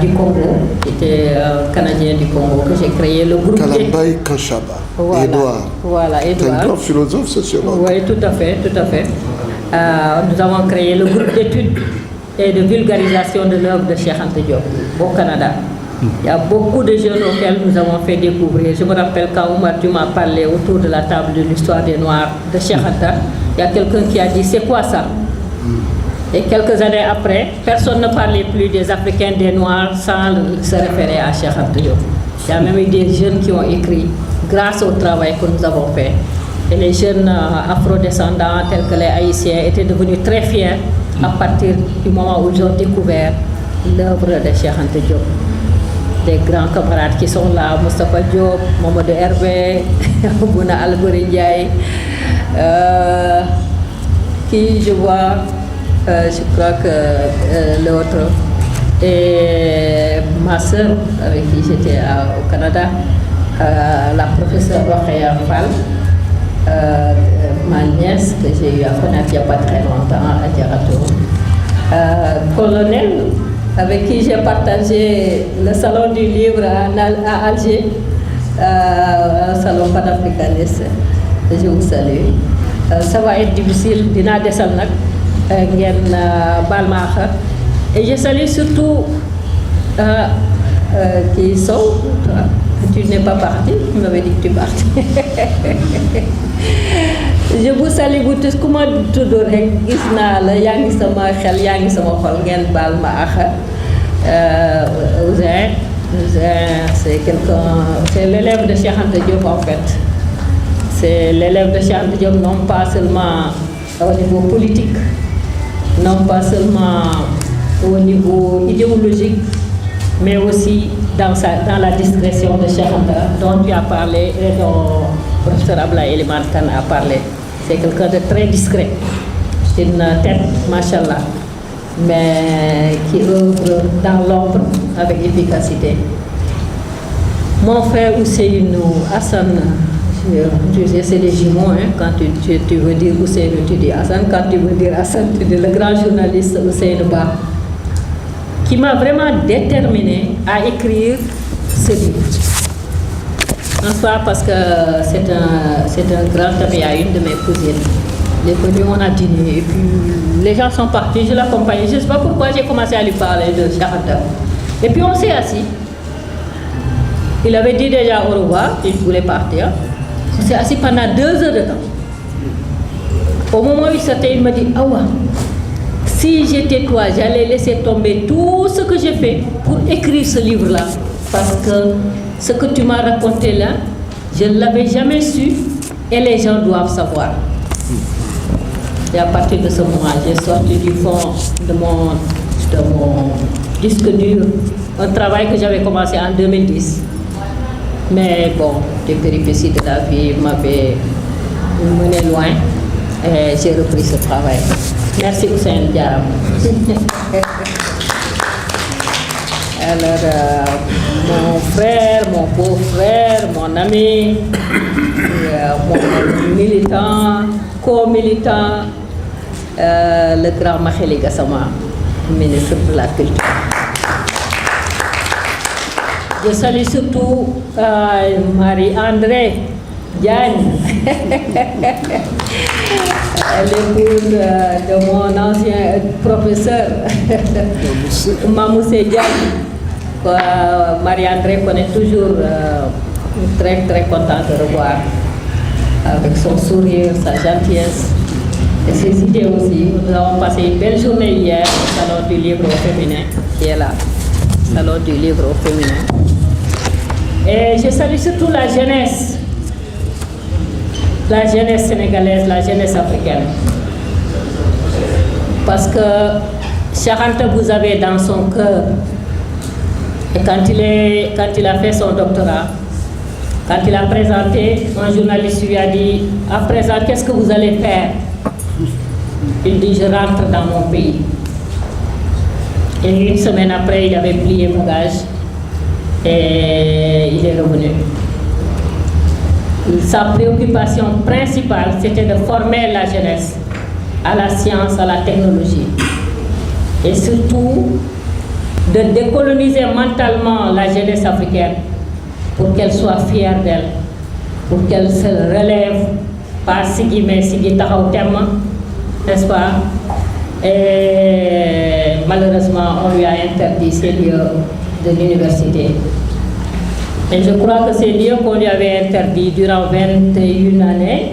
du Congo, qui était Canadien du Congo, que j'ai créé le groupe. Kalambay Kanchaba, voilà, Edouard. Voilà, Edouard. C'est un grand philosophe, sociologue. Oui, tout à fait, tout à fait. Nous avons créé le groupe d'études et de vulgarisation de l'œuvre de Cheikh Anta Diop au Canada. Il y a beaucoup de jeunes auxquels nous avons fait découvrir. Je me rappelle quand Oumar Dioum m'a parlé autour de la table de l'histoire des Noirs de Cheikh Anta, il y a quelqu'un qui a dit c'est quoi ça? Et quelques années après, personne ne parlait plus des Africains, des Noirs sans se référer à Cheikh Anta Diop. Il y a même eu des jeunes qui ont écrit grâce au travail que nous avons fait. Et les jeunes afrodescendants tels que les Haïtiens étaient devenus très fiers à partir du moment où ils ont découvert l'œuvre de Cheikh Anta Diop. Des grands camarades qui sont là, Moustapha Diop, Mamadou Hervé, Bouna Albouri Ndiaye, qui je vois, je crois que l'autre, et ma soeur avec qui j'étais au Canada, la professeure Rokhaya Fall, ma nièce que j'ai eu à connaître il n'y a pas très longtemps à Diarato, colonel avec qui j'ai partagé le salon du livre à Alger, un salon panafricaniste. Je vous salue. Ça va être difficile, dina desal nak Balmacha. Et je salue surtout qui sont. Tu n'es pas parti, tu m'avais dit que tu partais. Je vous salue vous tous. Comment tu dois Isna, Yang sama xel, Yang sama xol, ngeen baal ma ak Ouzin, c'est quelqu'un, c'est l'élève de Cheikh Anta Diop en fait. C'est l'élève de Cheikh Anta Diop non pas seulement au niveau politique, non pas seulement au niveau idéologique, mais aussi dans la discrétion de Cheikh Anta dont tu as parlé et dont le professeur Ablaye Elimane Kane a parlé. C'est quelqu'un de très discret. C'est une tête, machallah, mais qui œuvre dans l'ombre avec efficacité. Mon frère Ousseynou Hassan, c'est des jumeaux, hein, quand tu veux dire Ousseynou, tu dis Hassan, quand tu veux dire Hassan, tu dis le grand journaliste Ousseynou Ba, qui m'a vraiment déterminé à écrire ce livre. En soi, parce que c'est un grand ami à une de mes cousines. Les premiers, on a dîné et puis les gens sont partis, je l'accompagnais. Je ne sais pas pourquoi j'ai commencé à lui parler de Cheikh Anta. Et puis on s'est assis. Il avait dit déjà au revoir, il voulait partir. On s'est assis pendant 2 heures de temps. Au moment où il sortait, il m'a dit, Awa, si j'étais toi, j'allais laisser tomber tout ce que j'ai fait pour écrire ce livre-là. Parce que ce que tu m'as raconté là, je ne l'avais jamais su et les gens doivent savoir. Et à partir de ce moment, j'ai sorti du fond de mon disque dur un travail que j'avais commencé en 2010. Mais bon, les péripéties de la vie m'avaient mené loin et j'ai repris ce travail. Merci Hussein Diaram. Alors, mon frère, mon beau-frère, mon ami, mon militant, co-militant, le grand Makheli Gassama, ministre de la Culture. Je salue surtout Marie-André Diagne, l'épouse de mon ancien professeur, Mamoussé Diagne. Marie-André connaît toujours, très très contente de revoir, avec son sourire, sa gentillesse et ses idées aussi. Nous avons passé une belle journée hier au Salon du Livre au Féminin, qui est là, Salon du Livre au Féminin. Et je salue surtout la jeunesse sénégalaise, la jeunesse africaine. Parce que Cheikh Anta vous avez dans son cœur. Et quand il a fait son doctorat, quand il a présenté, un journaliste lui a dit, à présent, qu'est-ce que vous allez faire? Il dit, je rentre dans mon pays. Et une semaine après, il avait plié bagage et il est revenu. Sa préoccupation principale, c'était de former la jeunesse à la science, à la technologie. Et surtout, de décoloniser mentalement la jeunesse africaine pour qu'elle soit fière d'elle, pour qu'elle se relève, pas sigi mais sigi taxaw temm, n'est-ce pas? Et malheureusement, on lui a interdit ces lieux de l'université. Et je crois que ces lieux qu'on lui avait interdits durant 21 années,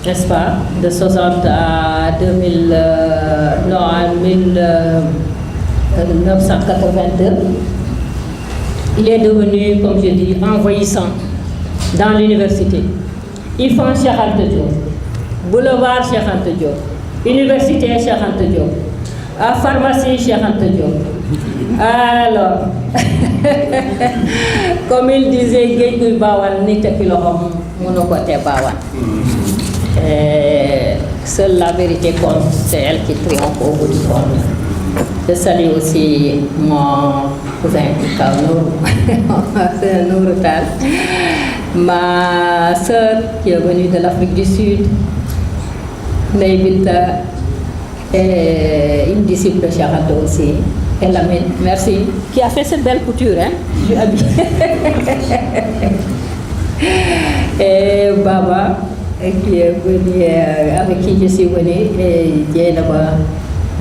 n'est-ce pas? De 60 à 1982, il est devenu, comme je dis, envahissant dans l'université. Ils font Cheikh Anta Diop, boulevard Cheikh Anta Diop, université Cheikh Anta Diop, à pharmacie Cheikh Anta Diop. Alors, comme il disait, Géej Bawan ni tekki loxom mënu ko te Bawan. Seule la vérité compte, c'est elle qui triomphe au bout du compte. Je salue aussi mon cousin Kaonour, c'est Nouroutal, ma soeur qui est venue de l'Afrique du Sud, Neybinta, et une disciple de Cheikh Anta aussi, et Lamine, merci, qui a fait cette belle couture, hein, je suis habillée. Et Baba, qui est venu, avec qui je suis venue, et Dieynaba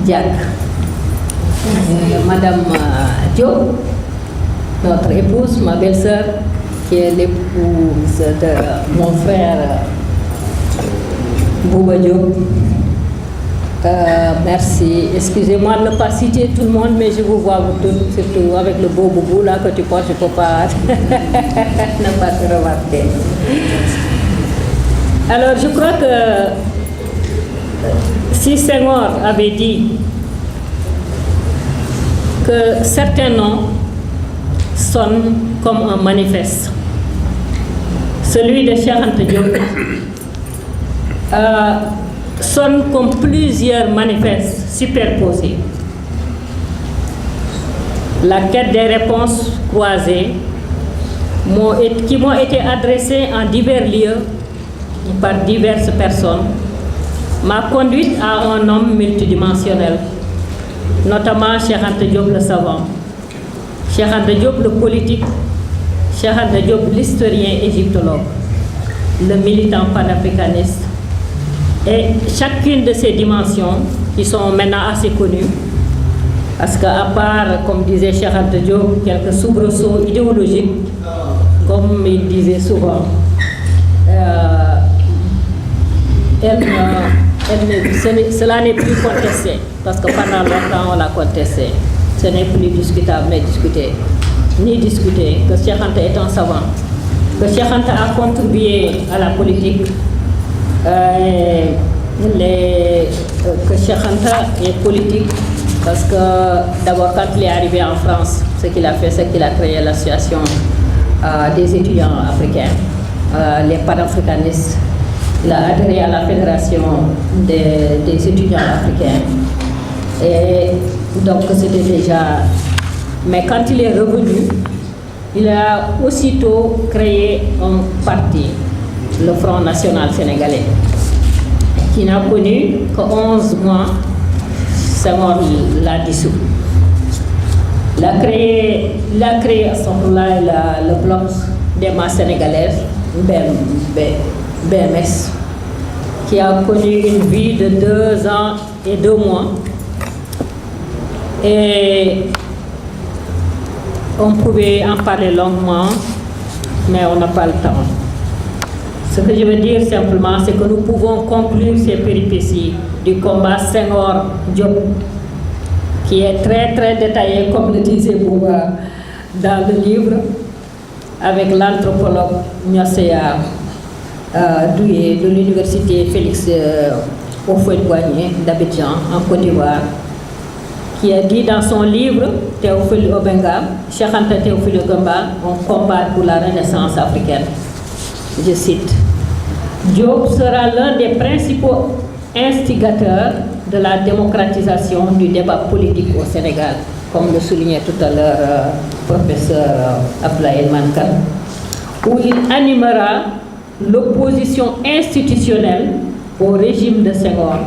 Diack. Madame Diop, notre épouse, ma belle-sœur, qui est l'épouse de mon frère Bouba Diop. Merci. Excusez-moi de ne pas citer tout le monde, mais je vous vois vous tous, surtout avec le beau boubou là que tu portes, je ne peux pas ne pas te remarquer. Alors, je crois que si Senghor avait dit que certains noms sonnent comme un manifeste, celui de Cheikh Anta Diop sonne comme plusieurs manifestes superposés. La quête des réponses croisées qui m'ont été adressées en divers lieux par diverses personnes m'a conduite à un homme multidimensionnel, notamment Cheikh Anta Diop le savant, Cheikh Anta Diop le politique, Cheikh Anta Diop l'historien égyptologue, le militant panafricaniste. Et chacune de ces dimensions, qui sont maintenant assez connues, parce qu'à part, comme disait Cheikh Anta Diop, quelques soubresauts idéologiques, comme il disait souvent, cela n'est plus contesté, parce que pendant longtemps on l'a contesté. Ce n'est plus discutable, mais discuté. Ni discuté, que Cheikh Anta est un savant, que Cheikh Anta a contribué à la politique, que Cheikh Anta est politique, parce que d'abord quand il est arrivé en France, ce qu'il a fait, c'est qu'il a créé l'association des étudiants africains, les panafricanistes. Il a adhéré à la fédération des étudiants africains. Et donc c'était déjà... Mais quand il est revenu, il a aussitôt créé un parti, le Front National Sénégalais, qui n'a connu que 11 mois. Senghor l'a dissous. Il a créé à ce moment-là le bloc des masses sénégalaises, BMS, qui a connu une vie de 2 ans et 2 mois. Et on pouvait en parler longuement, mais on n'a pas le temps. Ce que je veux dire simplement, c'est que nous pouvons conclure ces péripéties du combat Senghor-Diop, qui est très très détaillé, comme le disait Bouba dans le livre, avec l'anthropologue Niosséa Douye de l'université Félix Houphouët-Boigny d'Abidjan, en Côte d'Ivoire, qui a dit dans son livre Théophile Obenga, Cheikh Anta Théophile Obenga, on combat pour la renaissance africaine. Je cite, Diop sera l'un des principaux instigateurs de la démocratisation du débat politique au Sénégal, comme le soulignait tout à l'heure professeur Abdoulaye Mankan, où il animera l'opposition institutionnelle au régime de Senghor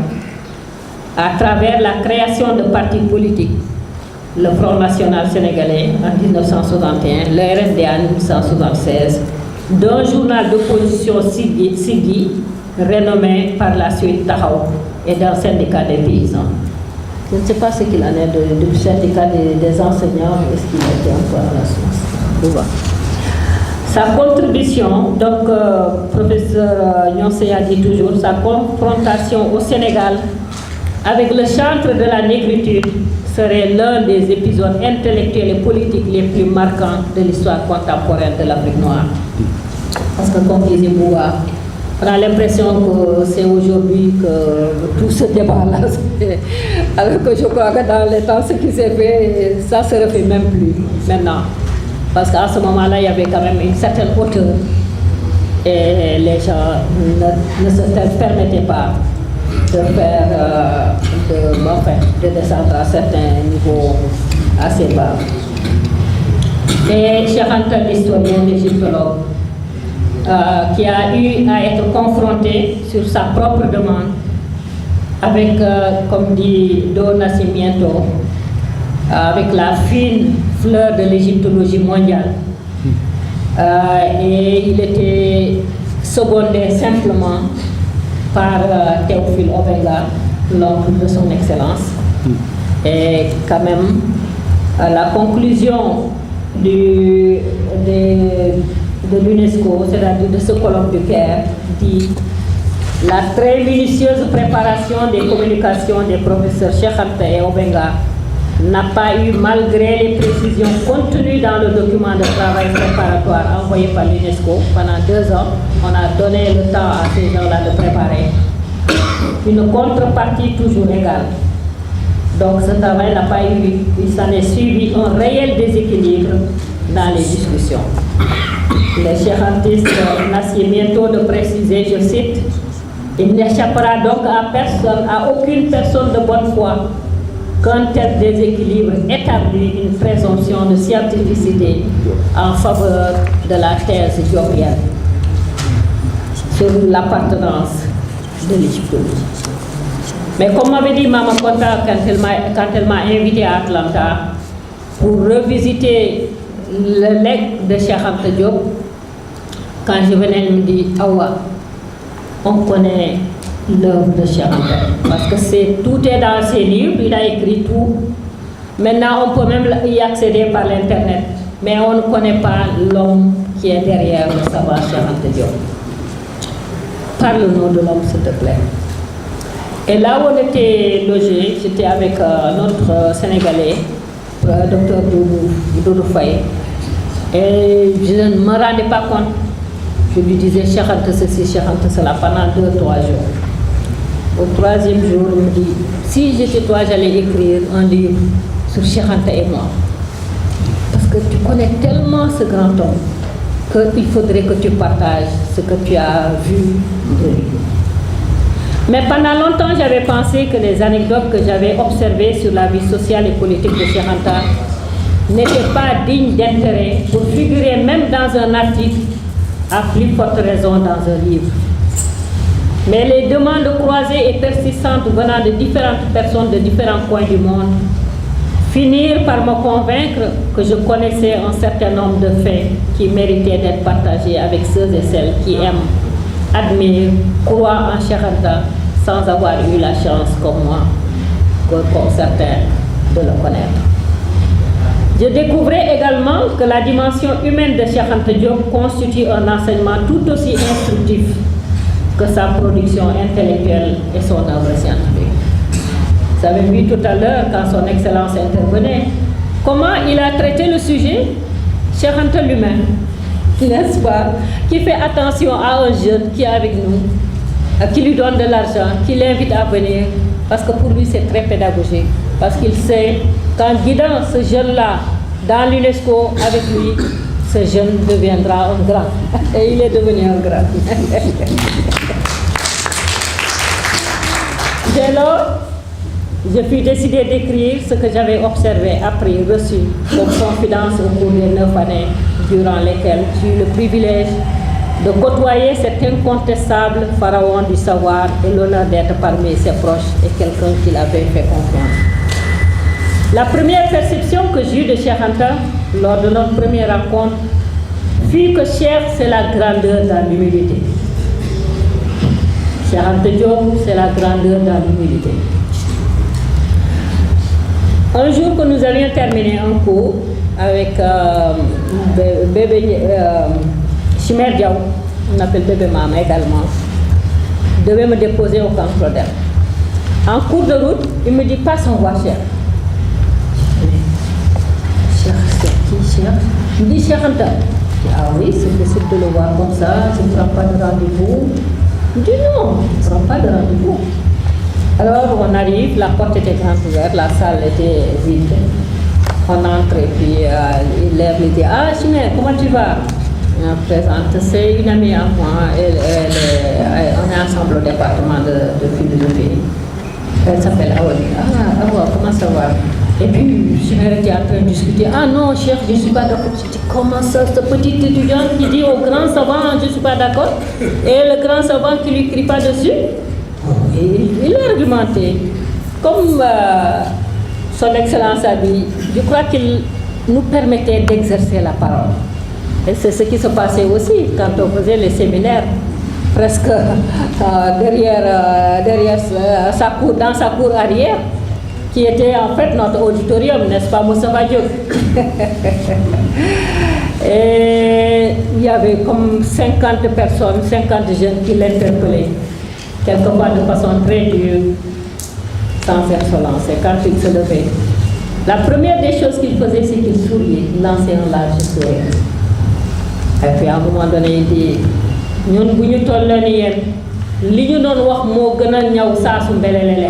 à travers la création de partis politiques, le Front National Sénégalais en 1961, le RND en 1976, d'un journal d'opposition Siggi, renommé par la suite Tahaou, et d'un syndicat des paysans. Je ne sais pas ce qu'il en est du syndicat des enseignants, est-ce qu'il a été encore à la source. Sa contribution, donc professeur Nionsé a dit toujours, sa confrontation au Sénégal avec le chantre de la négritude serait l'un des épisodes intellectuels et politiques les plus marquants de l'histoire contemporaine de l'Afrique noire. Parce que comme disait Bouba, on a l'impression que c'est aujourd'hui que tout ce débat-là, alors que je crois que dans les temps, ce qui s'est fait, ça ne se refait même plus maintenant. Parce qu'à ce moment-là, il y avait quand même une certaine hauteur et les gens ne se permettaient pas de faire, de descendre à certains niveaux assez bas. Et Cheikh Anta, l'historien égyptologue, qui a eu à être confronté sur sa propre demande avec, comme dit Do Nascimento, avec la fine fleur de l'égyptologie mondiale. Et il était secondé simplement par Théophile Obenga, l'oncle de son Excellence. Et quand même, à la conclusion de l'UNESCO, c'est-à-dire de ce colloque du Caire, dit la très minutieuse préparation des communications des professeurs Cheikh Anta et Obenga n'a pas eu, malgré les précisions contenues dans le document de travail préparatoire envoyé par l'UNESCO pendant 2 ans. On a donné le temps à ces gens-là de préparer une contrepartie toujours égale. Donc ce travail n'a pas eu, il s'en est suivi un réel déséquilibre dans les discussions. Les chérantistes n'essaient bientôt de préciser, je cite, il n'échappera donc à personne, à aucune personne de bonne foi, qu'un tel déséquilibre établit une présomption de scientificité en faveur de la thèse diopienne sur l'appartenance de l'Égypte. Mais comme m'avait dit Mama Konta quand elle m'a invité à Atlanta pour revisiter le legs de Cheikh Anta Diop, quand je venais, elle me dit Awa, on connaît l'œuvre de Cheikh Anta parce que tout est dans ses livres, il a écrit tout. Maintenant, on peut même y accéder par l'internet, mais on ne connaît pas l'homme qui est derrière le savoir Cheikh Anta Diop. Parle-nous de l'homme, s'il te plaît. Et là où on était logé, j'étais avec notre Sénégalais, docteur Doudou Faye, et je ne me rendais pas compte. Je lui disais Cheikh Anta ceci, Cheikh Anta cela pendant 2-3 jours. Au 3e jour, il me dit, si j'étais toi, j'allais écrire un livre sur Cheikh Anta et moi. Parce que tu connais tellement ce grand homme qu'il faudrait que tu partages ce que tu as vu de lui. Mais pendant longtemps, j'avais pensé que les anecdotes que j'avais observées sur la vie sociale et politique de Cheikh Anta n'étaient pas dignes d'intérêt pour figurer même dans un article, à plus forte raison dans un livre. Mais les demandes croisées et persistantes venant de différentes personnes de différents coins du monde finirent par me convaincre que je connaissais un certain nombre de faits qui méritaient d'être partagés avec ceux et celles qui aiment, admirent, croient en Cheikh Anta sans avoir eu la chance comme moi, comme certains, de le connaître. Je découvrais également que la dimension humaine de Cheikh Anta Diop constitue un enseignement tout aussi instructif que sa production intellectuelle et son œuvre scientifique. Vous avez vu tout à l'heure, quand son Excellence intervenait, comment il a traité le sujet, Cheikh Anta l'humain, n'est-ce pas, qui fait attention à un jeune qui est avec nous, qui lui donne de l'argent, qui l'invite à venir, parce que pour lui c'est très pédagogique, parce qu'il sait qu'en guidant ce jeune-là dans l'UNESCO avec lui, ce jeune deviendra un grand. Et il est devenu un grand. Dès lors, je fus décidé d'écrire ce que j'avais observé, appris, reçu comme confidence au cours des 9 années durant lesquelles j'ai eu le privilège de côtoyer cet incontestable pharaon du savoir et l'honneur d'être parmi ses proches et quelqu'un qui l'avait fait confiance. La première perception que j'ai eue de Cheikh Anta lors de notre première rencontre fut que Cheikh, c'est la grandeur dans l'humilité. Cheikh Anta Diop, c'est la grandeur dans l'humilité. Un jour que nous avions terminé un cours avec bébé Chimère Diaw, on appelle bébé Mama également, devait me déposer au camp Claudel. En cours de route, il me dit passe on voit Cheikh. Cheikh, c'est qui Cheikh? Il me dit Cheikh Anta. Je dis, ah oui, c'est possible de le voir comme ça, je ne prends pas de rendez-vous. Il me dit non, je ne prends pas de rendez-vous. Alors on arrive, la porte était grande ouverte, la salle était vide. On entre et puis il lève, il dit ah Chimère, comment tu vas? Je me présente, c'est une amie à moi, on est ensemble au département de philosophie. Elle s'appelle Awali. Ah Awa, comment ça va? Et puis Chimère était en train de discuter. Ah non, chef, je ne suis pas d'accord. Je dis comment ça, ce petit étudiant qui dit au grand savant je ne suis pas d'accord, et le grand savant qui ne lui crie pas dessus? Et il a argumenté. Comme son Excellence a dit, je crois qu'il nous permettait d'exercer la parole. Et c'est ce qui se passait aussi quand on faisait les séminaires presque derrière sa cour, dans sa cour arrière, qui était en fait notre auditorium, n'est-ce pas, Moustapha Diop? Et il y avait comme 50 personnes, 50 jeunes qui l'interpellaient, quelquefois de façon très dure, sans insolence. Et quand il se levait, la première des choses qu'il faisait, c'est qu'il souriait, il lançait un large sourire. Et puis à un moment donné, il dit, ñun bu ñu tolloo ni yéen li ñu doon wax moo gën a ñaw saasu mbelelele.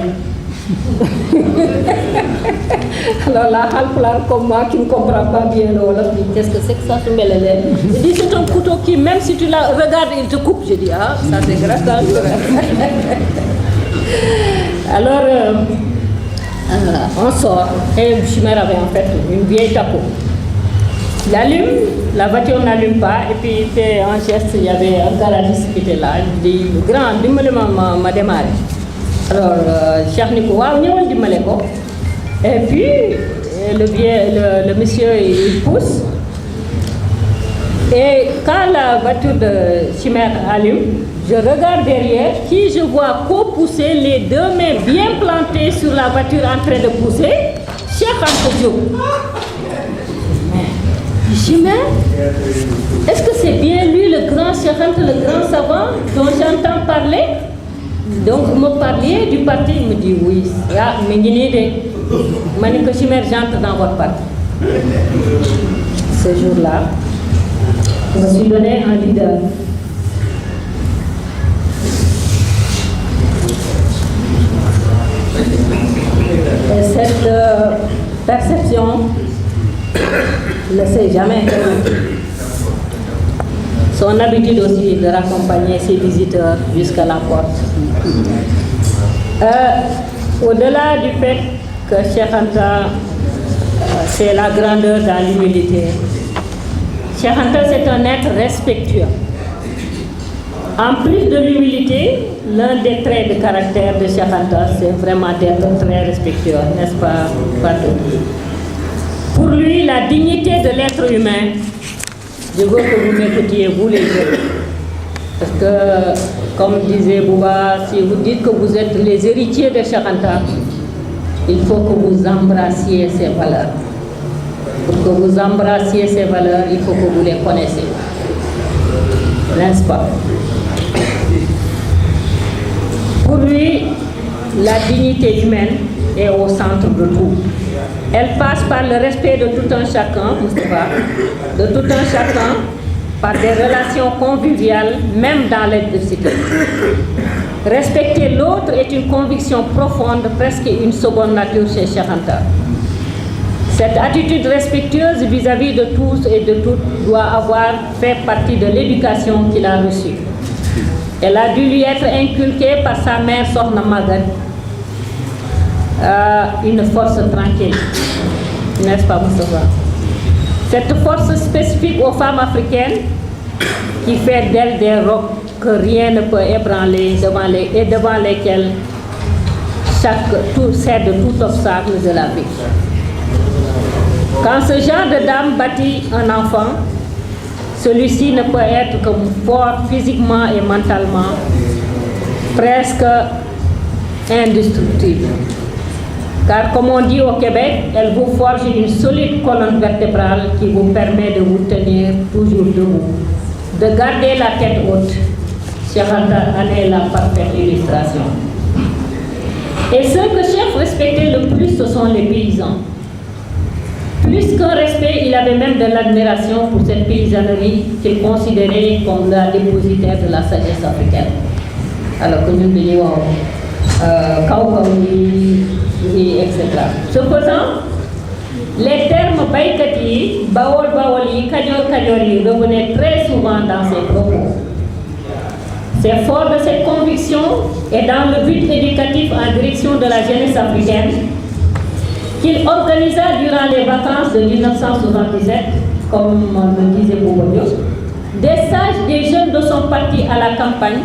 Alors la Haalpulaar comme moi qui ne comprend pas bien le wolof, dit qu'est-ce que c'est que saasu mbelelele? Il dit c'est un couteau qui, même si tu la regardes, il te coupe. Je dis ah, ça c'est grave dangereux. Alors on sort et Chimère avait en fait une vieille tapeau. Il allume, la voiture n'allume pas, et puis il fait un geste, il y avait un garagiste qui était là, il dit, grand, dimbali ma démarré. Alors, Cheikh Nico, waaw ñëwal dimbali ko. Et puis, le monsieur, il pousse. Et quand la voiture de Chimère allume, je regarde derrière, qui je vois co-pousser, les deux mains bien plantées sur la voiture en train de pousser, Cheikh Anta Diop. Chimère, est-ce que c'est bien lui le grand Cheikh Anta, le grand savant dont j'entends parler? Donc vous me parliez du parti, il me dit oui. Ah, mais Maniko Chimère, j'entre dans votre parti. Ce jour-là, je me suis donné un leader. Et cette perception ne sait jamais. Son habitude aussi de raccompagner ses visiteurs jusqu'à la porte. Au-delà du fait que Cheikh Anta, c'est la grandeur dans l'humilité, Cheikh Anta, c'est un être respectueux. En plus de l'humilité, l'un des traits de caractère de Cheikh Anta, c'est vraiment d'être très respectueux, n'est-ce pas, Fatou? Pour lui, la dignité de l'être humain, je veux que vous m'écoutiez, vous les jeunes. Parce que, comme disait Bouba, si vous dites que vous êtes les héritiers de Cheikh Anta, il faut que vous embrassiez ces valeurs. Pour que vous embrassiez ces valeurs, il faut que vous les connaissiez. N'est-ce pas? Pour lui, la dignité humaine est au centre de tout. Elle passe par le respect de tout un chacun, Moustapha, de tout un chacun, par des relations conviviales, même dans l'adversité. Respecter l'autre est une conviction profonde, presque une seconde nature chez Cheikh Anta. Cette attitude respectueuse vis-à-vis de tous et de toutes doit avoir fait partie de l'éducation qu'il a reçue. Elle a dû lui être inculquée par sa mère Sokhna Maguette, une force tranquille, n'est-ce pas, Moustapha? Cette force spécifique aux femmes africaines qui fait d'elles des rocs que rien ne peut ébranler devant lesquels tout cède tout obstacle de la vie. Quand ce genre de dame bâtit un enfant, celui-ci ne peut être que fort physiquement et mentalement, presque indestructible. Car comme on dit au Québec, elle vous forge une solide colonne vertébrale qui vous permet de vous tenir toujours debout, de garder la tête haute. Cheikh Anta en est la parfaite illustration. Et ceux que Cheikh respectait le plus, ce sont les paysans. Plus qu'un respect, il avait même de l'admiration pour cette paysannerie qu'il considérait comme la dépositaire de la sagesse africaine. Alors que nous disions etc. Ce faisant, les termes baïkati, bawol bawoli, kajor kajori revenaient très souvent dans ses propos. C'est fort de cette conviction et dans le but éducatif en direction de la jeunesse africaine qu'il organisa durant les vacances de 1977, comme le disait Boubou, des stages des jeunes de son parti à la campagne,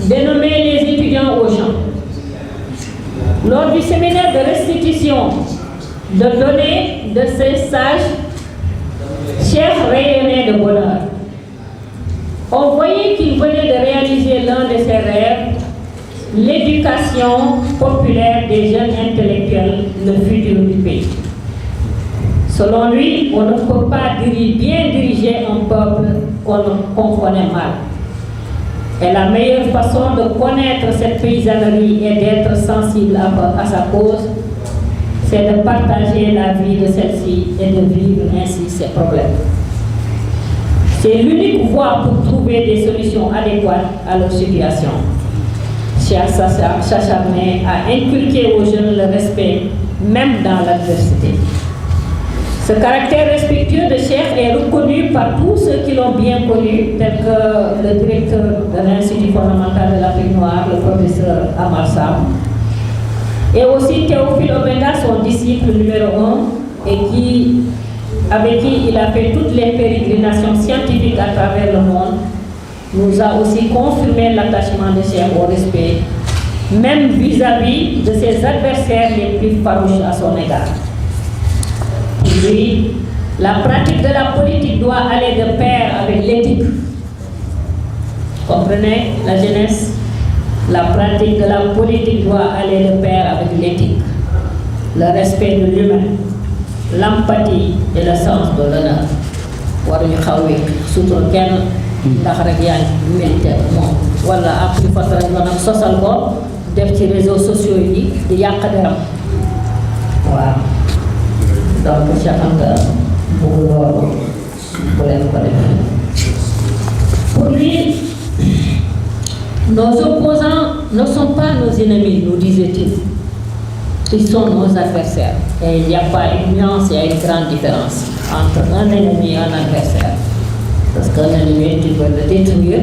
dénommés les étudiants aux champs. Lors du séminaire de restitution de données de ces stages, Cheikh rayonnait de bonheur. On voyait qu'il venait de réaliser l'un de ses rêves, l'éducation populaire des jeunes intellectuels, le futur du pays. Selon lui, on ne peut pas bien diriger un peuple qu'on connaît mal. Et la meilleure façon de connaître cette paysannerie et d'être sensible à sa cause, c'est de partager la vie de celle-ci et de vivre ainsi ses problèmes. C'est l'unique voie pour trouver des solutions adéquates à leur situation. Cheikh s'acharnait à inculquer aux jeunes le respect, même dans l'adversité. Ce caractère respectueux de Cheikh est reconnu par tous ceux qui l'ont bien connu, tel que le directeur de l'Institut fondamental de l'Afrique noire, le professeur Amar Sam, et aussi Théophile Obenga, son disciple numéro 1, et avec qui il a fait toutes les pérégrinations scientifiques à travers le monde, nous a aussi confirmé l'attachement de Cheikh au respect, même vis-à-vis de ses adversaires les plus farouches à son égard. Pour lui, la pratique de la politique doit aller de pair avec l'éthique. Comprenez, la jeunesse? La pratique de la politique doit aller de pair avec l'éthique, le respect de l'humain, l'empathie et le sens de l'honneur. waruñu xawee sutura kenn ndax rek yaa ngi militaire moom wala ak ñu fas rek maanaam sosal ko def ci réseaux sociaux yi di yàq deram waaw donc Cheikh Anta bëgg loolu bu leen ko def. Pour lui, nos opposants ne sont pas nos ennemis, nous disait-il. Ils sont nos adversaires. Et il n'y a pas une nuance, il y a une grande différence entre un ennemi et un adversaire. Parce qu'un ennemi, tu peux le détruire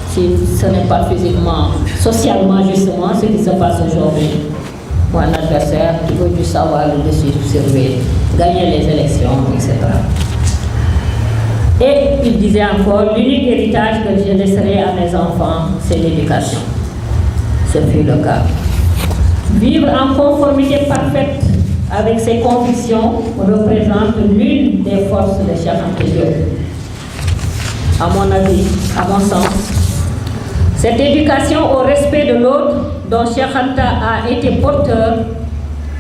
si ce n'est pas physiquement, socialement justement, ce qui se passe aujourd'hui. Ou un adversaire, tu peux juste savoir le dessus, surveiller, gagner les élections, etc. Et il disait encore, l'unique héritage que je laisserai à mes enfants, c'est l'éducation. Ce fut le cas. Vivre en conformité parfaite avec ses convictions représente l'une des forces de Cheikh Anta Diop. À mon avis, à mon sens, cette éducation au respect de l'autre dont Cheikh Anta a été porteur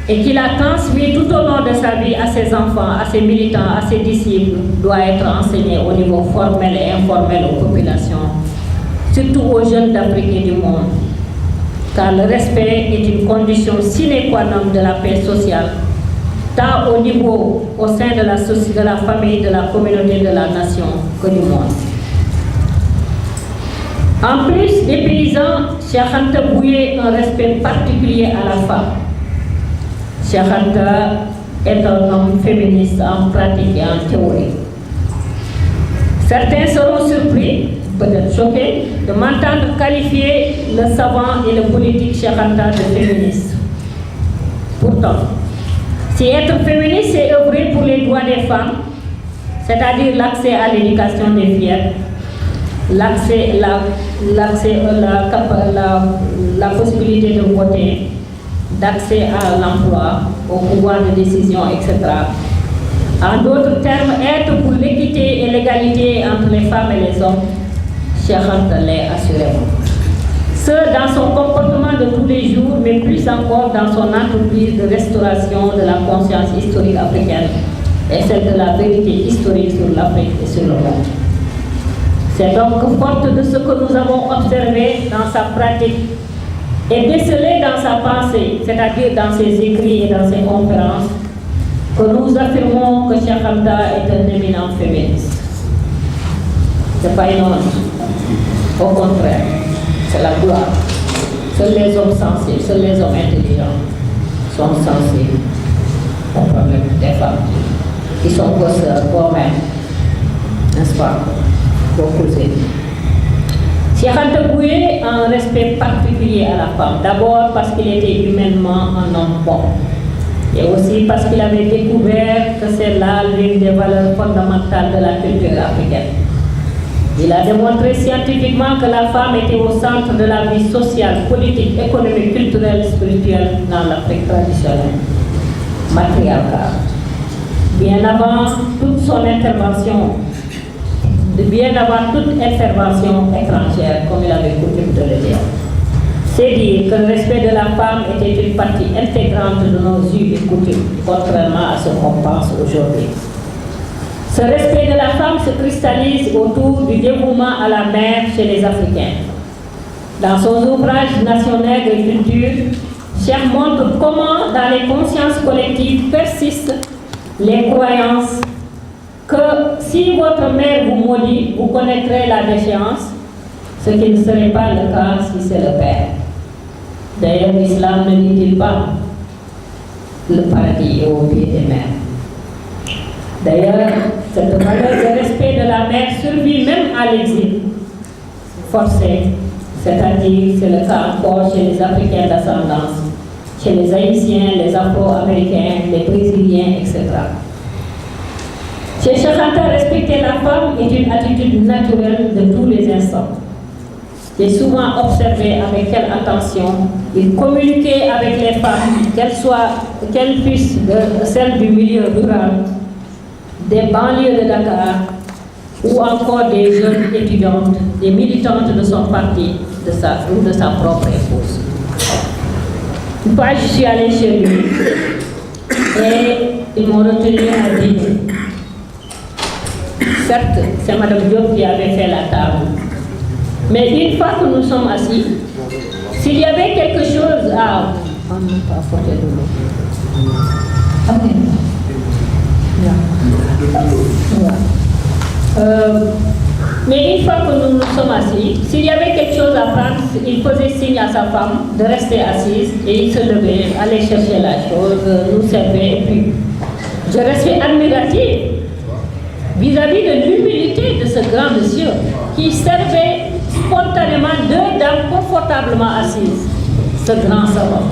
et qu'il a transmis tout au long de sa vie à ses enfants, à ses militants, à ses disciples, doit être enseignée au niveau formel et informel aux populations, surtout aux jeunes d'Afrique et du monde. Car le respect est une condition sine qua non de la paix sociale, tant au niveau, au sein de la société, de la famille, de la communauté, de la nation, que du monde. En plus des paysans, Cheikh Anta vouait un respect particulier à la femme. Cheikh Anta est un homme féministe en pratique et en théorie. Certains seront surpris, peut-être choqués, de m'entendre qualifier le savant et le politique Cheikh Anta de féministe. Pourtant, si être féministe, c'est œuvrer pour les droits des femmes, c'est-à-dire l'accès à l'éducation des filles, la possibilité de voter, d'accès à l'emploi, au pouvoir de décision, etc. En d'autres termes, être pour l'équité et l'égalité entre les femmes et les hommes, Cheikh Anta l'est assurément. Ce dans son comportement de tous les jours, mais plus encore dans son entreprise de restauration de la conscience historique africaine et celle de la vérité historique sur l'Afrique et sur le monde. C'est donc forte de ce que nous avons observé dans sa pratique et décelé dans sa pensée, c'est-à-dire dans ses écrits et dans ses conférences, que nous affirmons que Cheikh Anta est un éminent féministe. Ce n'est pas une honte. Au contraire, c'est la gloire. Seuls les hommes sensibles, seuls les hommes intelligents sont sensibles aux problèmes des femmes, qui sont vos sœurs, vos mères, n'est-ce pas, vos cousines. Cheikh Anta vouait un respect particulier à la femme, d'abord parce qu'il était humainement un homme bon, et aussi parce qu'il avait découvert que c'est là l'une des valeurs fondamentales de la culture africaine. Il a démontré scientifiquement que la femme était au centre de la vie sociale, politique, économique, culturelle, spirituelle dans l'Afrique traditionnelle, matriarcale. Bien avant toute son intervention bien avant toute intervention étrangère, comme il avait coutume de le dire. C'est dire que le respect de la femme était une partie intégrante de nos us et coutumes, contrairement à ce qu'on pense aujourd'hui. Ce respect de la femme se cristallise autour du dévouement à la mère chez les Africains. Dans son ouvrage Nation nègre et culture, Cheikh montre comment dans les consciences collectives persistent les croyances que si votre mère vous maudit, vous connaîtrez la déchéance, ce qui ne serait pas le cas si c'est le père. D'ailleurs, l'islam ne dit-il pas le paradis est au pied des mères. D'ailleurs, cette valeur de respect de la mère survit même à l'exil forcé, c'est-à-dire, c'est le cas encore chez les Africains d'ascendance, chez les Haïtiens, les Afro-Américains, les Brésiliens, etc. Chez Cheikh Anta, respecter la femme est une attitude naturelle de tous les instants. J'ai souvent observé avec quelle attention il communiquait avec les femmes, qu'elles puissent de celles du milieu rural, des banlieues de Dakar, ou encore des jeunes étudiantes, des militantes de son parti ou de sa propre épouse. Une fois, je suis allée chez lui et ils m'ont retenu à dîner. Certes, c'est Mme Diop qui avait fait la table. Mais une fois que nous sommes assis, s'il y avait quelque chose à... Oh non, pas apporter de l'eau. Ok. Mais une fois que nous nous sommes assis, s'il y avait quelque chose à prendre, il faisait signe à sa femme de rester assise et il se levait, allait chercher la chose, nous servait. Et puis, je restais admirative vis-à-vis de l'humilité de ce grand monsieur qui servait spontanément deux dames confortablement assises, ce grand savant.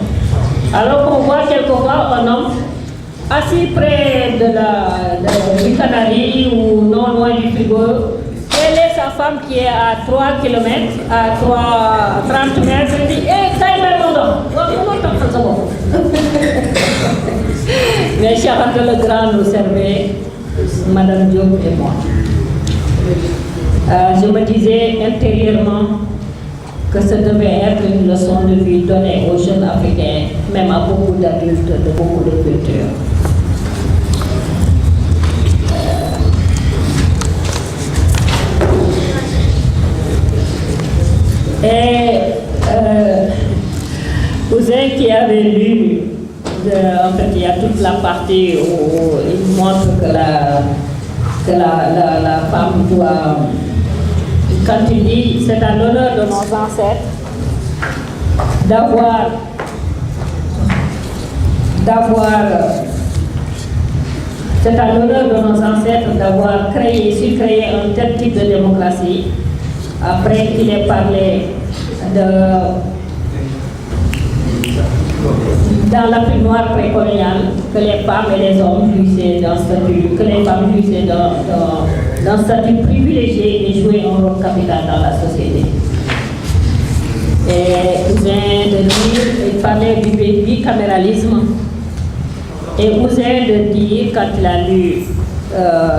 Alors qu'on voit quelquefois un homme assis près du Canari ou non loin du frigo, elle est sa femme qui est à 3 km, à 30 mètres, elle dit « Hé, ça y est, mon homme !» Mais Cheikh Anta le Grand nous servait, Madame Diop et moi. Je me disais intérieurement que ce devait être une leçon de vie donnée aux jeunes Africains, même à beaucoup d'adultes de beaucoup de cultures. Et Ousin qui avait lu, en fait il y a toute la partie où il montre que la femme doit, quand il dit c'est à l'honneur de nos ancêtres c'est à l'honneur de nos ancêtres d'avoir su créer un tel type de démocratie. Après qu'il ait parlé dans l'Afrique noire précoloniale, que les femmes et les hommes jouissaient d'un statut, que les femmes jouissaient d'un statut privilégié et jouaient un rôle capital dans la société. Et Ousin de dire, il parlait du bicaméralisme. Et Ousin de dire, quand il a lu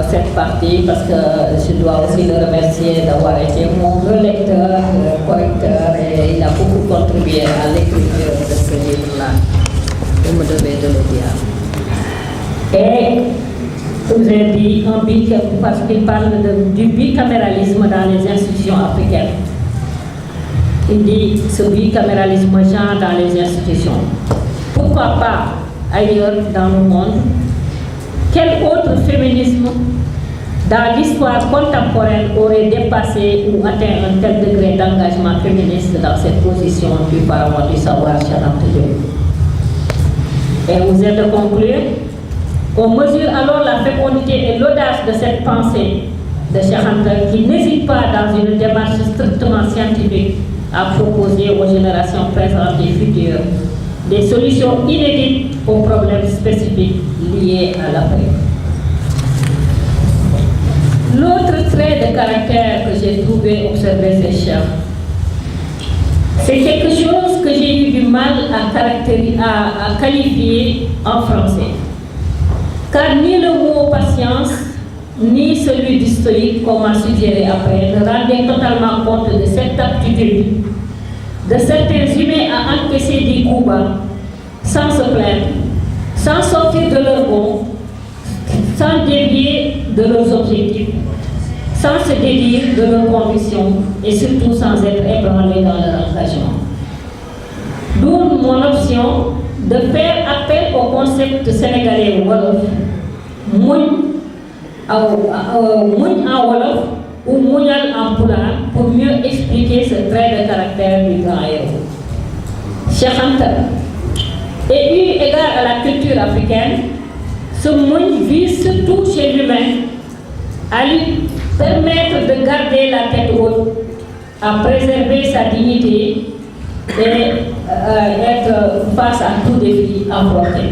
cette partie, parce que je dois aussi le remercier d'avoir été mon relecteur, correcteur, et il a beaucoup contribué à l'écriture de ce livre-là. Je me devais de le dire. Et vous avez dit parce qu'il parle du bicaméralisme dans les institutions africaines. Il dit ce bicaméralisme genre dans les institutions. Pourquoi pas ailleurs dans le monde? Quel autre féminisme dans l'histoire contemporaine aurait dépassé ou atteint un tel degré d'engagement féministe dans cette position du pharaon du savoir Cheikh Anta Diop? Et vous êtes de conclure, on mesure alors la fécondité et l'audace de cette pensée de Cheikh Anta qui n'hésite pas dans une démarche strictement scientifique à proposer aux générations présentes et futures des solutions inédites aux problèmes spécifiques liés à l'Afrique. L'autre trait de caractère que j'ai trouvé observé chez Cheikh, c'est quelque chose que j'ai eu du mal à qualifier en français. Car ni le mot patience, ni celui du stoïque, comme a suggéré après, ne rendaient totalement compte de cette aptitude de certains humains à encaisser des coups bas, sans se plaindre, sans sortir de leur bon, sans dévier de leurs objectifs, sans se dédire de leurs convictions et surtout sans être ébranlés dans leur engagement. D'où mon option de faire appel au concept sénégalais Wolof, Mouñ en Wolof ou Mouñal en Pulaar pour mieux expliquer ce trait de caractère du grand héros. Cheikh Anta, et eu égard à la culture africaine, ce Mouñ vise surtout chez l'humain à lui permettre de garder la tête haute, à préserver sa dignité et être face à tout défi affronté.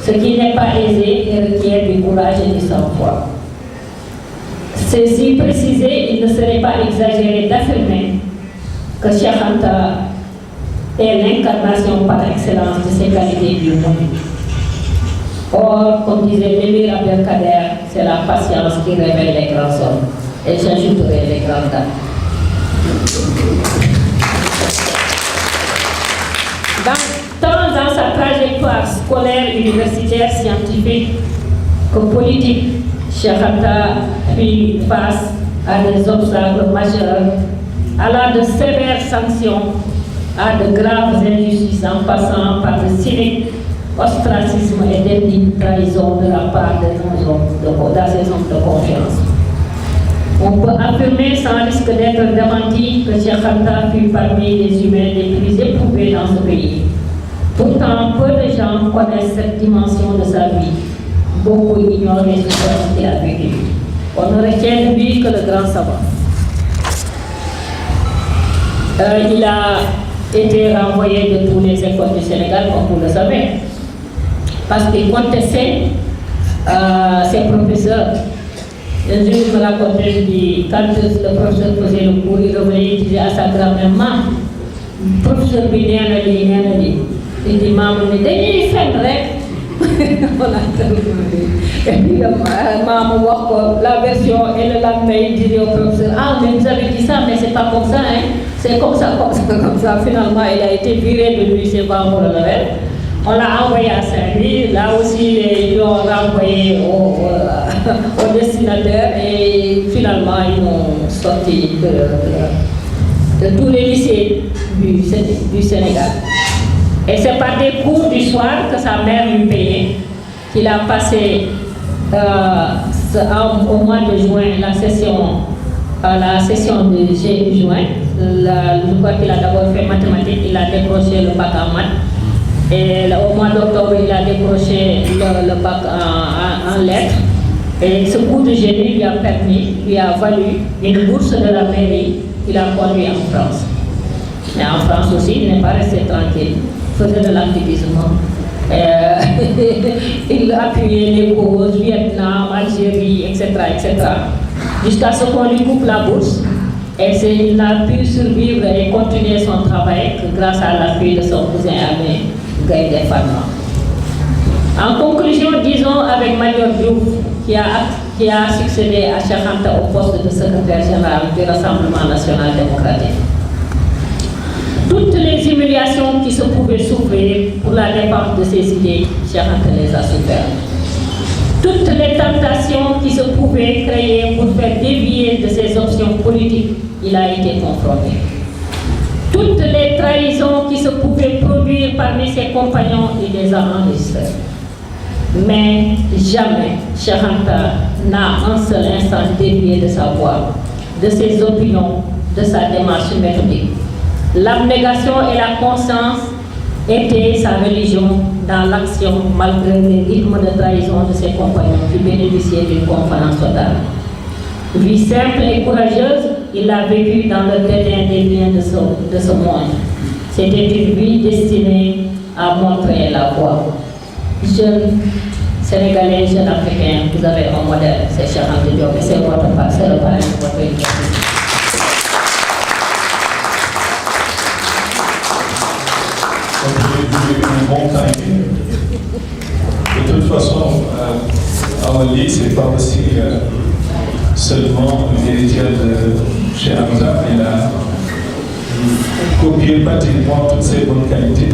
Ce qui n'est pas aisé et requiert du courage et du sang-froid. Ceci précisé, il ne serait pas exagéré d'affirmer que Cheikh Anta est l'incarnation par excellence de ces qualités du monde. Or, comme disait l'émir Abdelkader, c'est la patience qui révèle les grands hommes. Et j'ajouterai les grandes dames. Tant dans sa trajectoire scolaire, universitaire, scientifique que politique, Cheikh Anta fit face à des obstacles majeurs, allant de sévères sanctions à de graves injustices en passant par le cynique ostracisme et d'indignes trahisons de la part de nos hommes, de ces hommes de confiance. On peut affirmer sans risque d'être démenti que Cheikh Anta fut parmi les humains les plus éprouvés dans ce pays. Pourtant, peu de gens connaissent cette dimension de sa vie. Beaucoup ignorent les souffrances qu'il a vécues. On ne retient de lui que le grand savant. Il a été renvoyé de toutes les écoles du Sénégal, comme vous le savez, parce qu'il contestait ses professeurs. Un jour, il me racontait, je dis, quand le professeur faisait le cours, il revenait, il disait à sa grand-mère, maman, le professeur bi nee na lii. Il dit, maman, dañuy fen rek. Et puis, maman wax ko la version, et le lendemain, il disait au professeur, ah, mais vous avez dit ça, mais c'est pas comme ça, hein. C'est comme ça, comme ça, comme ça. Finalement, il a été viré de lycée pour le level. On l'a envoyé à Saint-Louis, là aussi ils l'ont renvoyé au destinataire et finalement ils l'ont sorti de tous les lycées du Sénégal. Et c'est par des cours du soir que sa mère lui payait, qu'il a passé au mois de juin la session de juin. Je crois qu'il a d'abord fait mathématiques, il a décroché le bac en maths. Et au mois d'octobre, il a décroché le bac en lettres. Et ce coup de génie lui a valu une bourse de la mairie qu'il a conduit en France. Mais en France aussi, il n'est pas resté tranquille. Il faisait de l'activisme. Il appuyait les causes, Vietnam, Algérie, etc. Jusqu'à ce qu'on lui coupe la bourse. Et il a pu survivre et continuer son travail grâce à l'appui de son cousin Amé Gaïdé Fatma. En conclusion, disons avec Major Diouf, qui a succédé à Cheikh Anta au poste de secrétaire général du Rassemblement national démocratique. Toutes les humiliations qui se pouvaient souffrir pour la défense de ses idées, Cheikh Anta les a souffert. Toutes les tentations qui se pouvaient créer pour faire dévier de ses options politiques, il a été confronté. Toutes les trahisons qui se pouvaient produire parmi ses compagnons, il les a enregistrées. Mais jamais Cheikh Anta n'a un seul instant dévié de sa voix, de ses opinions, de sa démarche méthodique. L'abnégation et la conscience étaient sa religion dans l'action malgré les rythmes de trahison de ses compagnons qui bénéficiaient d'une confiance totale. Vie simple et courageuse, il a vécu dans le dédain des biens de ce monde. C'était une vie destinée à montrer la voie. Jeunes Sénégalais, jeunes Africains, vous avez un modèle, c'est Cheikh Anta Diop, et c'est le parrain de votre université. Un bon timing. De toute façon, Awali, ce n'est pas aussi seulement l'héritière de chez Hamza. Il a copié pratiquement toutes ses bonnes qualités.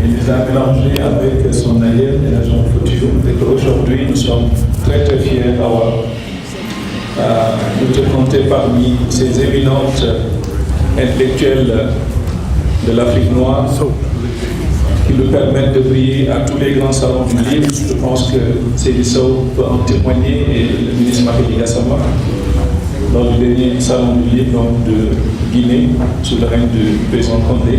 Il les a mélangées avec son aïeul et la jeune Foutio. Et aujourd'hui, nous sommes très très fiers d'avoir de te compter parmi ces éminentes intellectuelles de l'Afrique noire qui nous permettent de briller à tous les grands salons du livre. Je pense que Seydi Sow peut en témoigner et le ministre Maki Gassama lors du dernier salon du livre de Guinée sous le règne du président Condé.